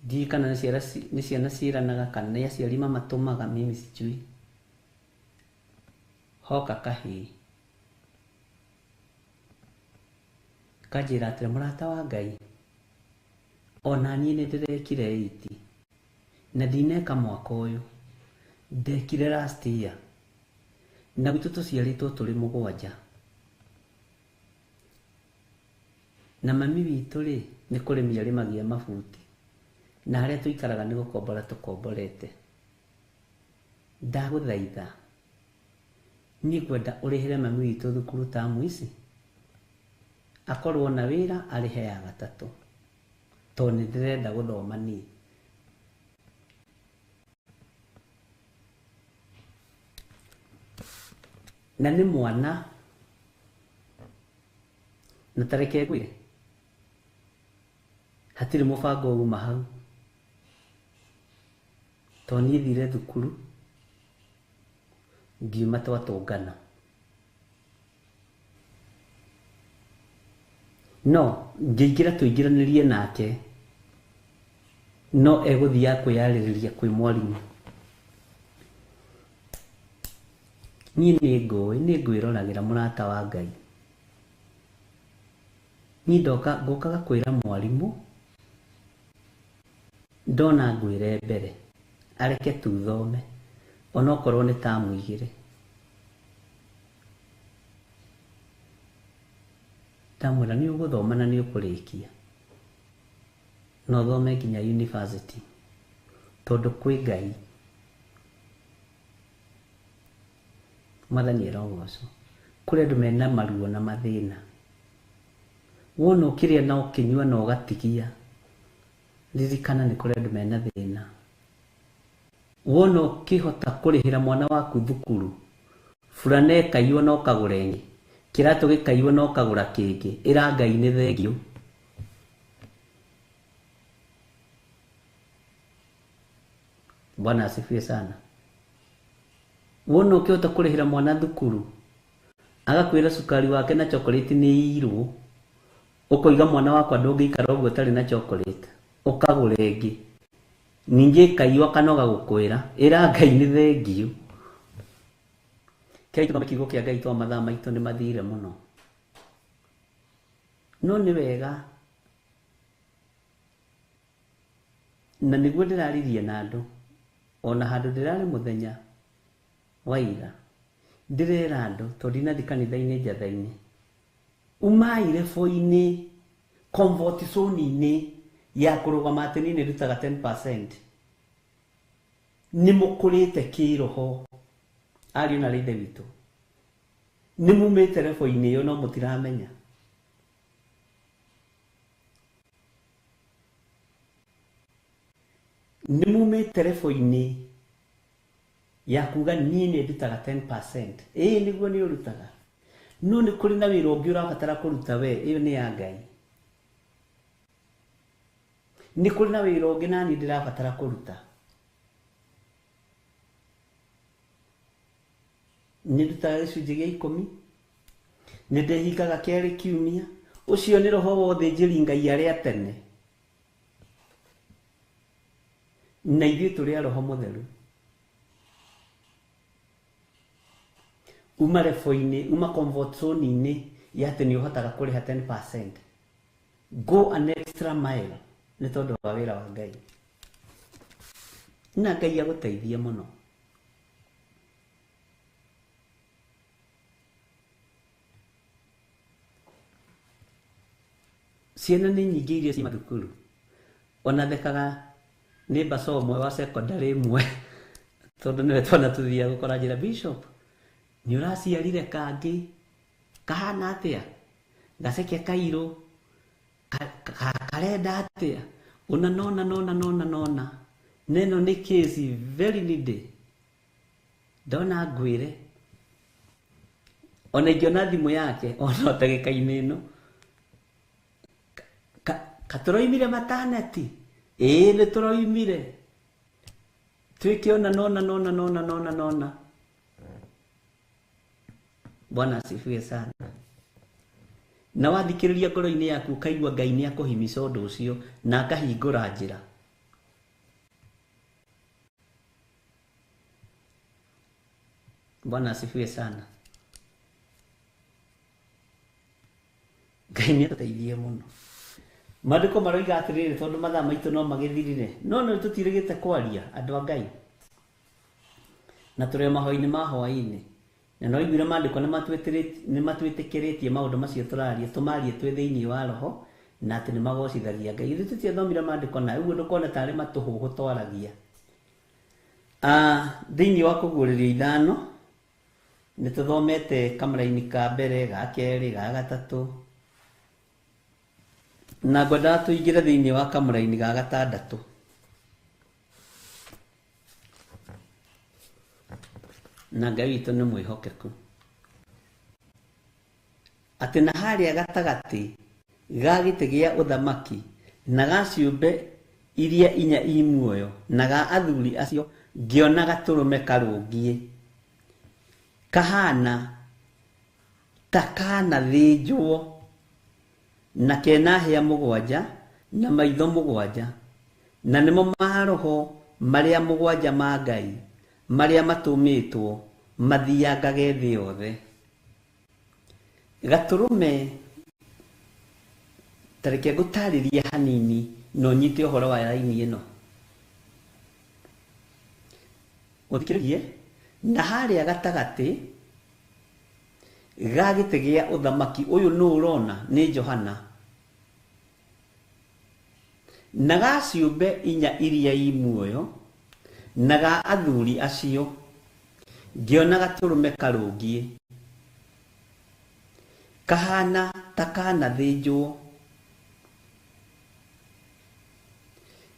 ndiũĩ kana nĩ ciana ciĩranaga kana nĩ aciari mamatũmaga, mimi sijui. Hoka kahĩĩ kanjĩra atĩrĩ, mũrata wa Ngai, ona niĩ nĩ ndĩrekire 8 na ndineka mwaka ũyũ, ndekire last year na gwitũ tũciarĩtwo tũrĩ 7 na mami witũ rĩ nĩ kũrĩmia arĩmagia mabuti na harĩa tũikaraga nĩ gũkombora tũkomborete. Ndagũthaitha niĩ ngwenda ũrĩhĩre mami witũ thukuru tamu ici, akorwo na wĩra arĩhe ya gatatũ tondũ nĩ ndĩrenda gũthoma niĩ. Na nĩ mwana na tareke ngwĩre hatirĩ mũbango uma hau tondũ niĩ thire thukuru ngiuma twatũngana. No ngĩingĩra tũingĩranĩrie nake no egũthiaga kwĩyarĩrĩria kwĩ mwarimũ. Niĩ nĩ ngwĩroragĩra mũrata wa Ngai. Niĩ ngũkaga kwĩra mwarimũ ndona ngwĩre mbere areke tuthome onokorwo nĩ tamu 2. Ndamwĩra nĩ ũgũthoma na nĩ ũkũrĩkia no thome nginya university tondũ kwĩ Ngai. Mwathani arogocwo. Kũrĩ andũ mena maruo na mathĩna, wona ũkĩrĩa na ũkĩnyua na ũgatigia, ririkana nĩ kũrĩ andũ mena thĩna. Wona ũkĩhota kũrĩhĩra mwana waku thukuru, fulana ĩkaiywo na ũkagũra ĩngĩ, kĩratũ gĩkaiywo na ũkagũra kĩngĩ, ĩra Ngai nĩ thengio. Bwana asifiwe sana. Wona ũkĩhota kũrĩhĩra mwana thukuru, agakwira sukari wake na chocolate ni iru, ukoiga mwana wakwa ndungikara uguo tari na chocolate, ukagure ingi ningi kaiwa kanoga gukwira ira Ngai ni thengiu. Kaitu kama kigo kia Ngai twa mathaa maitu ni mathire muno, no ni wega na niguo ndiraririe na andu ona handu ndirari muthenya waira ndirera andu tondi nathi kanitha-ini njatha-ini umaire foi-ini comfort zone-ini ya kurugama ati ni rutaga 10%. Ni mukurite kiroho ari na rinde witu, ni mumite refo-ini yo no mutiramenya. Ni mumite refo-ini ya kuga ni ndutaga 10%. Niguo ni urutaga, no ni kuri na wira ungi urabatara kuruta we, iyo ni ya Ngai. Ni kuri na wira ungi nani ndirabatara kuruta, ni ndutaga gicunji gia 10, ni ndehikaga keri kiumia. Ucio ni roho wothe njiri Ngai aria tene, na ithuĩ tũrĩ a Roho Mũtheru. Uma refo-ini, uma comfort zone-ini ya atĩ nĩ ũhotaga kũrĩha 10%. Go an extra mile nĩ tondũ wa wĩra wa Ngai, na Ngai agũteithie mũno. Ciana nĩ nyingĩ iria ci mathukuru, ona thekaga nĩ mbaco ũmwe wa secondary ĩmwe tondũ nĩwe twana tũthia gũkora njĩra, Bishop nĩ ũraciarire kangĩ kahana atĩa, gaceke kairũ karenda atĩa, ona nona neno nĩ case very needy. Ndona ngwĩre ona ingĩona thimũ yake ona ndagĩka-inĩ ĩno katũroimire mataneti, nĩ tũroimire twĩke ona nona. Bwana asifiwe sana. Na wathikĩrĩria ngoro-inĩ yaku ukaigua Ngai nĩ akũhimica ũndũ ũcio na akahingũra njĩra. Bwana asifiwe sana. Ngai nĩ atũteithie mũno. Maandĩko maroiga atĩrĩrĩ, tondũ mathaa maitũ no magĩthirire, no nĩ tũtirĩgĩte kwaria andũ a Ngai na tũrĩ mahoya-inĩ ma hwaĩ-inĩ, na no iguire maandĩko nĩ matwĩtĩkĩrĩtie maũndũ macio tũraria tũmarie twĩ thĩinĩ wa roho na atĩ nĩ magocithagia Ngai. Ithuĩ tũtiathomire maandĩko na ũguo ndũkona tarĩ matũhũhũ twaragia. Thĩinĩ wa kũguũrĩrio ithano nĩ tũthomete kamũra-inĩ ka mbere, ga kerĩ, ga gatatũ, na ngwendaga tũingĩre thĩinĩ wa kamũra-inĩ ga gatandatũ. Na Ngai witũ nĩ mwĩhokeku atĩ na harĩa gatagatĩ ga gĩtĩ gĩa ũthamaki na ga ciũmbe iria inya i muoyo na ga athuri acio ngĩona gatũrũme karũngiĩ kahana ta kanathĩnjwo na kena hĩa mũgwanja na maitho mũgwanja, na nĩmo maroho marĩa mũgwanja ma Ngai marĩa matũmĩtwo mathiangage thĩ yothe. Gatũrũme tareke ngũtarĩria hanini no nyite ũhoro wa raini ĩno. Ũthikĩrĩrie, na harĩa gatagatĩ ga gĩtĩ gĩa ũthamaki, ũyũ nĩ ũrona nĩ Johana, na ga ciũmbe inya iria i muoyo na ga athuri acio ngĩona gatũrũme karũngiĩ kahana ta kanathĩnjwo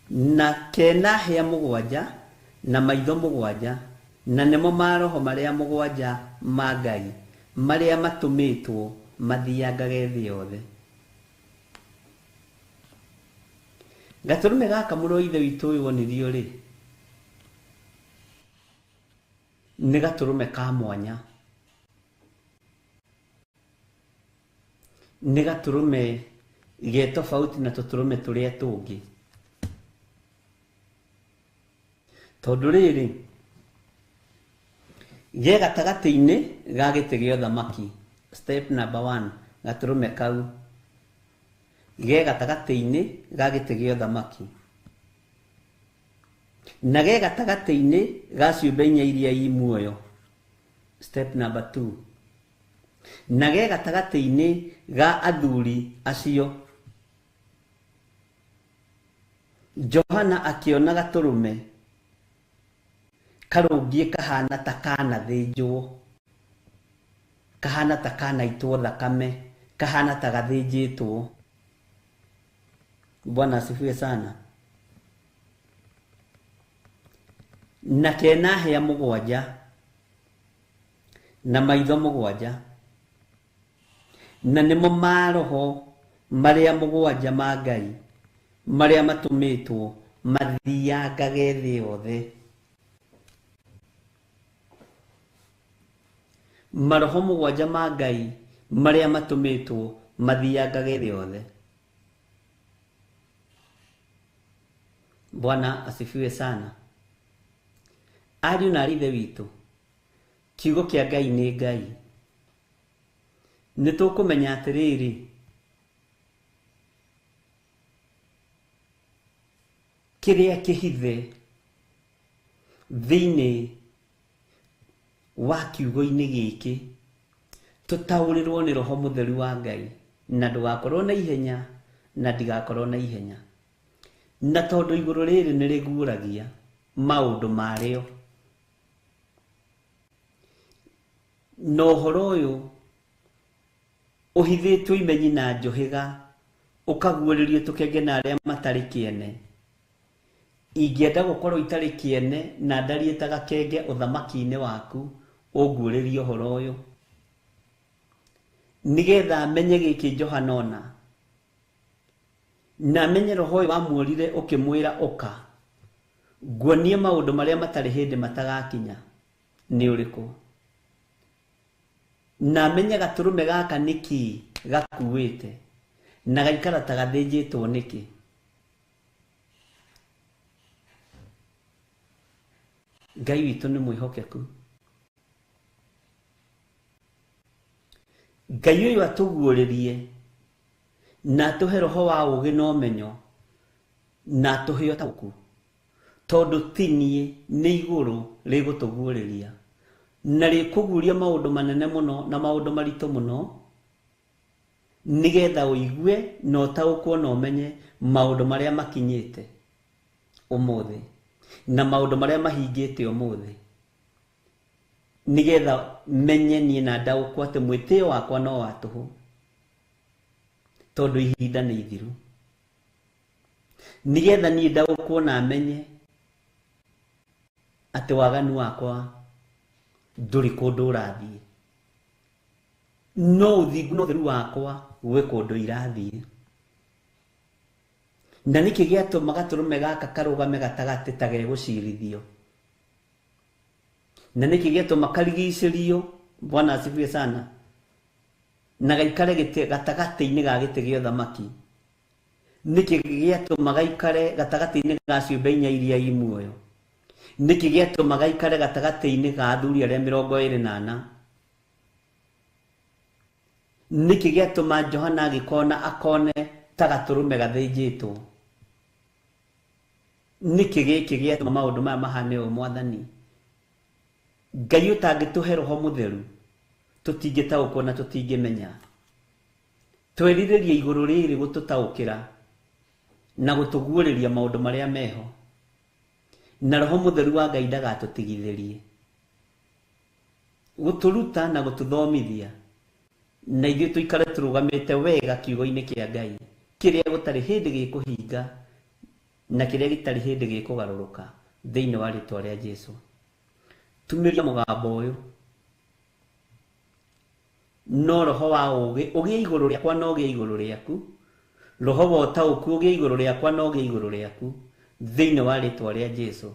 na kena hĩa mũgwanja na maitho mũgwanja, na nĩmo maroho marĩa mũgwanja ma Ngai marĩa matũmĩtwo mathiangage thĩ yothe. Gatũrũme gaka mũrũ wa ithe witũ ũyũ wonirio rĩ, nĩ gatũrũme ka mwanya. nĩ gatũrũme ge tofauti na tũtũrũme tũrĩa tũngĩ. Tondũ rĩrĩ ge gatagatĩ-inĩ ga gĩtĩ gĩa ũthamaki, step number 1, gatũrũme kau ge gatagatĩ-inĩ ga gĩtĩ gĩa ũthamaki, na ge gatagatĩ-inĩ ga ciũmbe inya iria i muoyo, step number 2, na ge gatagatĩ-inĩ ga athuri acio. Johana akĩona gatũrũme karũngiĩ kahana ta kanathĩnjwo, kahana ta kanaitwo thakame, kahana ta gathĩnjĩtwo. Bwana asifiwe sana. Na kena hĩa mũgwanja na maitho mũgwanja, na nĩmo maroho marĩa mũgwanja ma Ngai marĩa matũmĩtwo mathiangage thĩ yothe. Maroho mũgwanja ma Ngai marĩa matũmĩtwo mathiangage thĩ yothe. Bwana asifiwe sana. Ariũ na aithe witũ, kiugo kĩa Ngai nĩ Ngai. Nĩ tũkũmenya atĩrĩrĩ, kĩrĩa kĩhithe thĩinĩ wa kiugo-inĩ gĩkĩ tũtaũrĩrwo nĩ Roho Mũtheru wa Ngai, na ndũgakorwo na ihenya na ndigakorwo na ihenya. Na tondũ igũrũ rĩrĩ nĩ rĩguũragia maũndũ marĩo, na ũhoro ũyũ ũhithĩtwo imenyi na njũhĩga, ũkaguũrĩrio tũkenge na arĩa matarĩ kĩene. Ingĩenda gũkorwo itarĩ kĩene na ndariĩ ta gakenge ũthamaki-inĩ waku, ũnguũrĩrie ũhoro ũyũ, nĩgetha menye gĩkĩ Johana ona, na menye Roho ũyũ wamuorire ũkĩmwĩra ũka, nguonie maũndũ marĩa matarĩ hĩndĩ matagakinya nĩ ũrĩkũ, na menye gatũrũme gaka nĩkĩ gakuĩte na gaikara ta gathĩnjĩtwo nĩkĩ. Ngai witũ nĩ mwĩhokeku. Ngai ũyũ atũguũrĩrie na atũhe roho wa ũũgĩ na ũmenyo na atũhe ũtaũku, tondũ ti niĩ nĩ igũrũ rĩgũtũguũrĩria na rĩkũguũria maũndũ manene mũno na maũndũ maritũ mũno, nĩgetha ũigue na ũtaũkwo na ũmenye maũndũ marĩa makinyĩte ũmũthĩ na maũndũ marĩa mahingĩte ũmũthĩ, nĩgetha menye niĩ na ndaũkwo atĩ mwĩtĩo wakwa no wa tũhũ, tondũ ihinda nĩ ithiru. Nĩgetha niĩ ndaũkwo na menye atĩ waganu wakwa ndũrĩ kũndũ ũrathiĩ, no ũthingu na ũtheru wakwa gwĩ kũndũ irathiĩ. Na nĩkĩ gĩatũma gatũrũme gaka karũgame gatagatĩ ta gegũcirithio, na nĩkĩ gĩatũma karigicĩrio, Bwana asifiwe sana, na gaikare gatagatĩ-inĩ ga gĩtĩ gĩa ũthamaki. Nĩkĩ gĩatũma gaikare gatagatĩ-inĩ ga ciũmbe inya iria i muoyo. Nĩkĩ gĩatũma gaikare gatagatĩ-inĩ ga athuri arĩa 24. Nĩkĩ gĩatũma Johana agĩkona akone ta gatũrũme gathĩnjĩtwo. Nĩkĩ gĩkĩ gĩatũma maũndũ maya mahane ũũ Mwathani. Ngai ũtangĩtũhe Roho Mũtheru tũtingĩtaũkwo na tũtingĩmenya. Twerirĩrie igũrũ rĩrĩ gũtũtaũkĩra na gũtũguũrĩria maũndũ marĩa meho, na Roho Mũtheru wa Ngai ndagatũtigithĩrie, gũtũruta na gũtũthomithia, na ithuĩ tũikare tũrũgamĩte wega kiugo-inĩ kĩa Ngai, kĩrĩa gũtarĩ hĩndĩ gĩkũhinga na kĩrĩa gĩtarĩ hĩndĩ gĩkũgarũrũka thĩinĩ wa rĩĩtwa rĩa Jesũ. Tumĩria mũgambo ũyũ, no roho wa ũũgĩ ũgĩe igũrũ rĩakwa na ũgĩe igũrũ rĩaku, roho wa ũtaũku ũgĩe igũrũ rĩakwa na ũgĩe igũrũ rĩaku thĩinĩ wa rĩĩtwa rĩa Jesũ.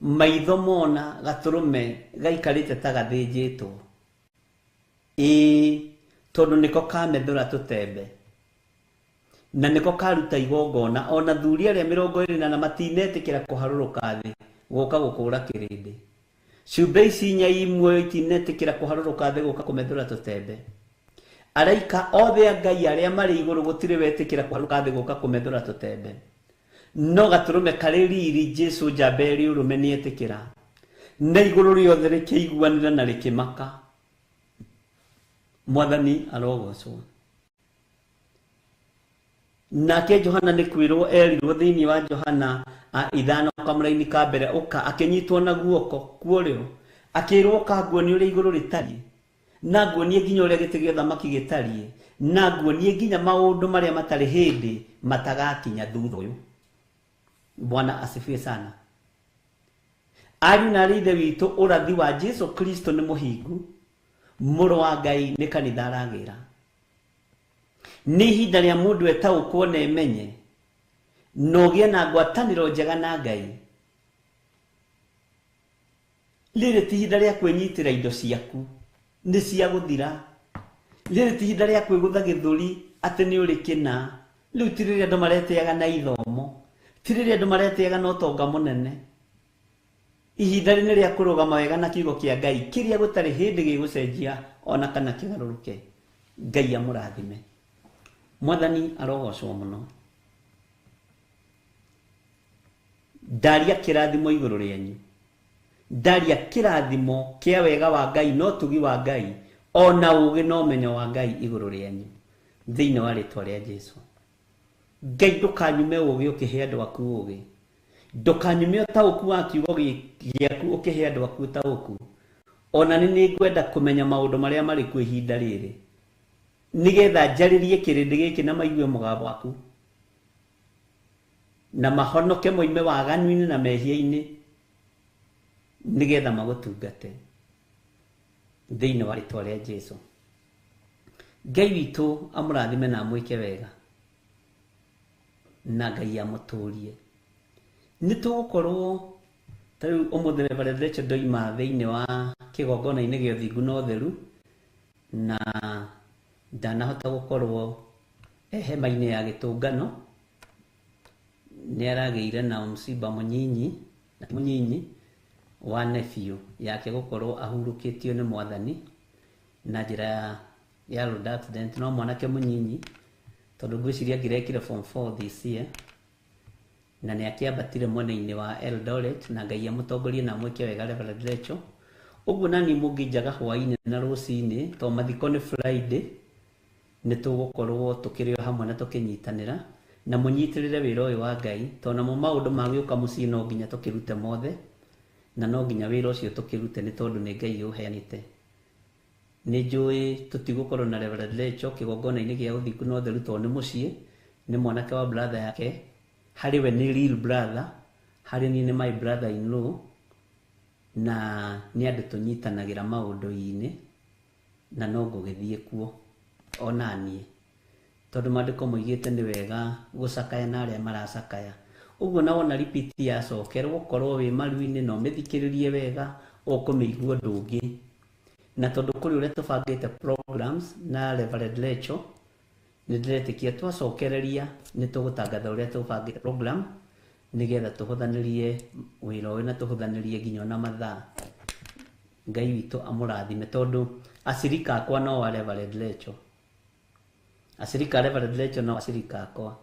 Maitho mona gatũrũme gaikarĩte ta gathĩnjĩtwo, tondu niko kamethura tutembe na niko karuta igongona ona thuri aria 20 na matinetikira kuharuruka thi guka gukura kirindi ciumbe ici nya imwe itinetikira kuharuruka thi guka kumethura tutembe araika othe Ngai aria mari iguru gutire wetikira kuharuruka thi guka kumethura tutembe no gaturume kariri Jesu jaberi urume nietikira na iguru riothe rikiguanira na rikimaka Mwathani arogocwo nake Johana ni kwirwo erirwo thiini wa Johana 5:kamuraini ka mbere uka akinyitwo na guoko kuorio akirwo kaguonie uri iguru ritari na guonie nginya uri giti gya thamaki gitari na guonie nginya maundu maria matari hindi matagakinya thutha uyu. Bwana asifiwe sana. Ari na rithe witu urathi wa Jesu Kristo ni muhingu muru wa Ngai ni kanitha aragira ni hinda ria mundu etaukwo na emenye nogie na ngwataniro njega na Ngai riri ti hinda ria kwenyitira indo ciaku ni cia guthira riri ti hinda ria kwigutha githuri ati ni uri kina riu ti riri andu mareteaga na ithomo ti riri andu mareteaga na utonga munene ihinda rini ria kurugama wega na kiugo kia Ngai kiria gutari hindi gigucenjia ona kana kigaruruke. Ngai amurathime. Mwathani arogocwo muno. Daria kirathimo iguru rienyu. Daria kirathimo kia wega wa Ngai no tugi wa Ngai ona ugi no menyo wa Ngai iguru rienyu thiini wa ritwa ria Jesu. Ngai ndukanyume ugi ukihe andu aku ugi ndukanyume utauku wa kiugo giaku ukihe andu aku utauku ona ni ngwenda kumenya maundu maria mari ku ihinda riri nigetha njaririe kirindi giki na maigue mugabo waku na mahonoke moime waganuini na mehia-ini nigetha magutungate thiini wa ritwa ria Jesu. Ngai witu amurathime na amwike wega na Ngai amuturie. Nitugukorwo tariu umuthire barethecho ndoima thiini wa kigongona-ini gia uthingu na utheru na ndanahota gukorwo hema-ini ya gitungano ni arageire na msiba munyinyi wa nephew yake gukorwo ahurukitio ni Mwathani na njira ya road accident no mwanake munyinyi tondu ngwiciria ngirekire form 4 this year na ni akiambatire mwena-ini wa Eldoret na Ngai amutongorie na amwike wega Reverend Rachel. Uguo nani mungijaga hwaini na rucini to mathiko ni Friday ni tugukorwo tukirio hamwe na tukinyitanira na munyitirire wira uyu wa Ngai tona mu maundu magiuka mucii no nginya tukirute mothe na no nginya wira ucio tukirute ni tondu ni Ngai uheanite. Ni njui tutigukorwo na Reverend Rachel kigongona-ini gia uthingu na utheru to ni mucii ni mwanake wa brother yake hari we ni real brother hari ni my brother in law na ni andu tunyitanagira maundu-ini na no ngugithie kuo onanie tondu mandiko moigite ni wega gucakaya na aria maracakaya. Uguo na wona repeat ya cokera gukorwo wi maru-ini no mithikiririe wega ukumeigua ndungi na tondu kuri uria tubangite programs na Reverend Rachel ni ndiretikia twacokereria ni tugutangatha uria tubangite program nigetha tuhuthanirie wira uyu na tuhuthanirie nginya na mathaa. Ngai witu amurathime tondu acirika akwa no wa Reverend Rachel acirika Reverend Rachel no acirika akwa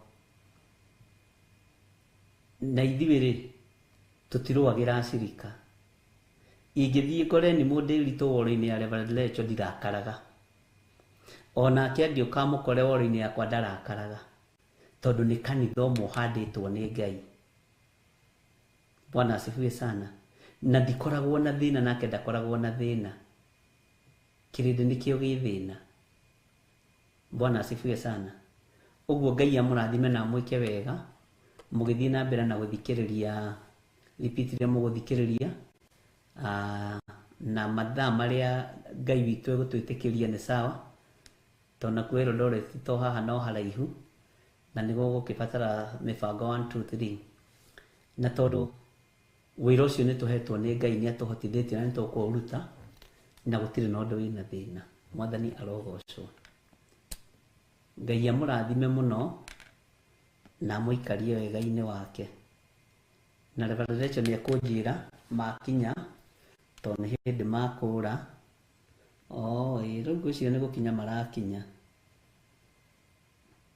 na ithiwiri tutiruagira acirika ingithii kore ni mundiri to woro-ini ya Reverend Rachel ndirakaraga ona kiandi ukamukore woro-ini yakwa ndarakaraga tondu ni kanitha umwe handitwo ni Ngai. Bwana asifiwe sana. Na ndikoragwo na thina nake ndakoragwo na thina kirindi nikio gi thina. Bwana asifiwe sana. Uguo Ngai amurathime na amwike wega mugithii na mbere na guthikiriria repeatire muguthikiriria na mathaa maria Ngai witu egutwitikiria ni sawa tona kwero ndore to haha no haraihu na nigo gukibatara mibango 1 2 3 na tondu wira ucio ni tuhetwo ni Ngai ni atuhotithĩtie na nitukuruta na gutire na undu wina thina. Mwathani arogocwo. Ngai amũrathime mũno na mũikarie wega-inĩ wake. Na Revelation nĩekũnjĩra makinya tondũ nĩ hĩndĩ makũra. Rĩu ngwĩciria nĩ gũkinya marakinya.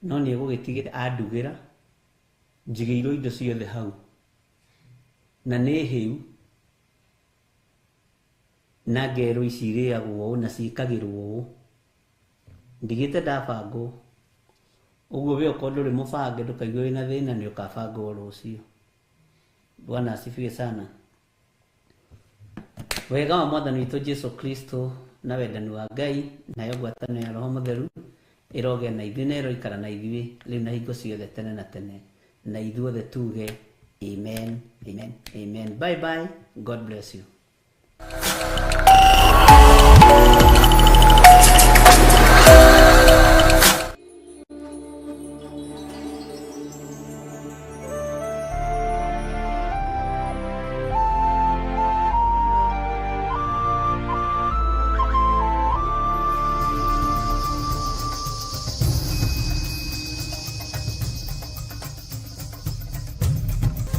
No nĩegũgĩtigĩra andugĩra njigĩirwo indo ciothe hau. Na nĩ hĩu. Na ngero ici irĩagwo na ciĩkagĩrwo ũũ. Ndigĩte ndabangwo. Ũguo we ũkorwo ndũrĩ mũbange ndũkaigue wĩna thĩna nĩ ũkabangwo rũciũ. Bwana asifiwe sana. Wega wa Mwathani witũ Jesu Kristo na wendani wa Ngai nayo ngwatanĩro ya Roho Mũtheru ĩroge na ithuĩ na ĩroikara na ithuĩ rĩu na hingo ciothe tene na tene. Na ithuothe tuge amen, amen, amen. Bye bye. God bless you.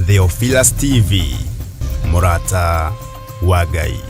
Theophilus TV, Mũrata wa Ngai.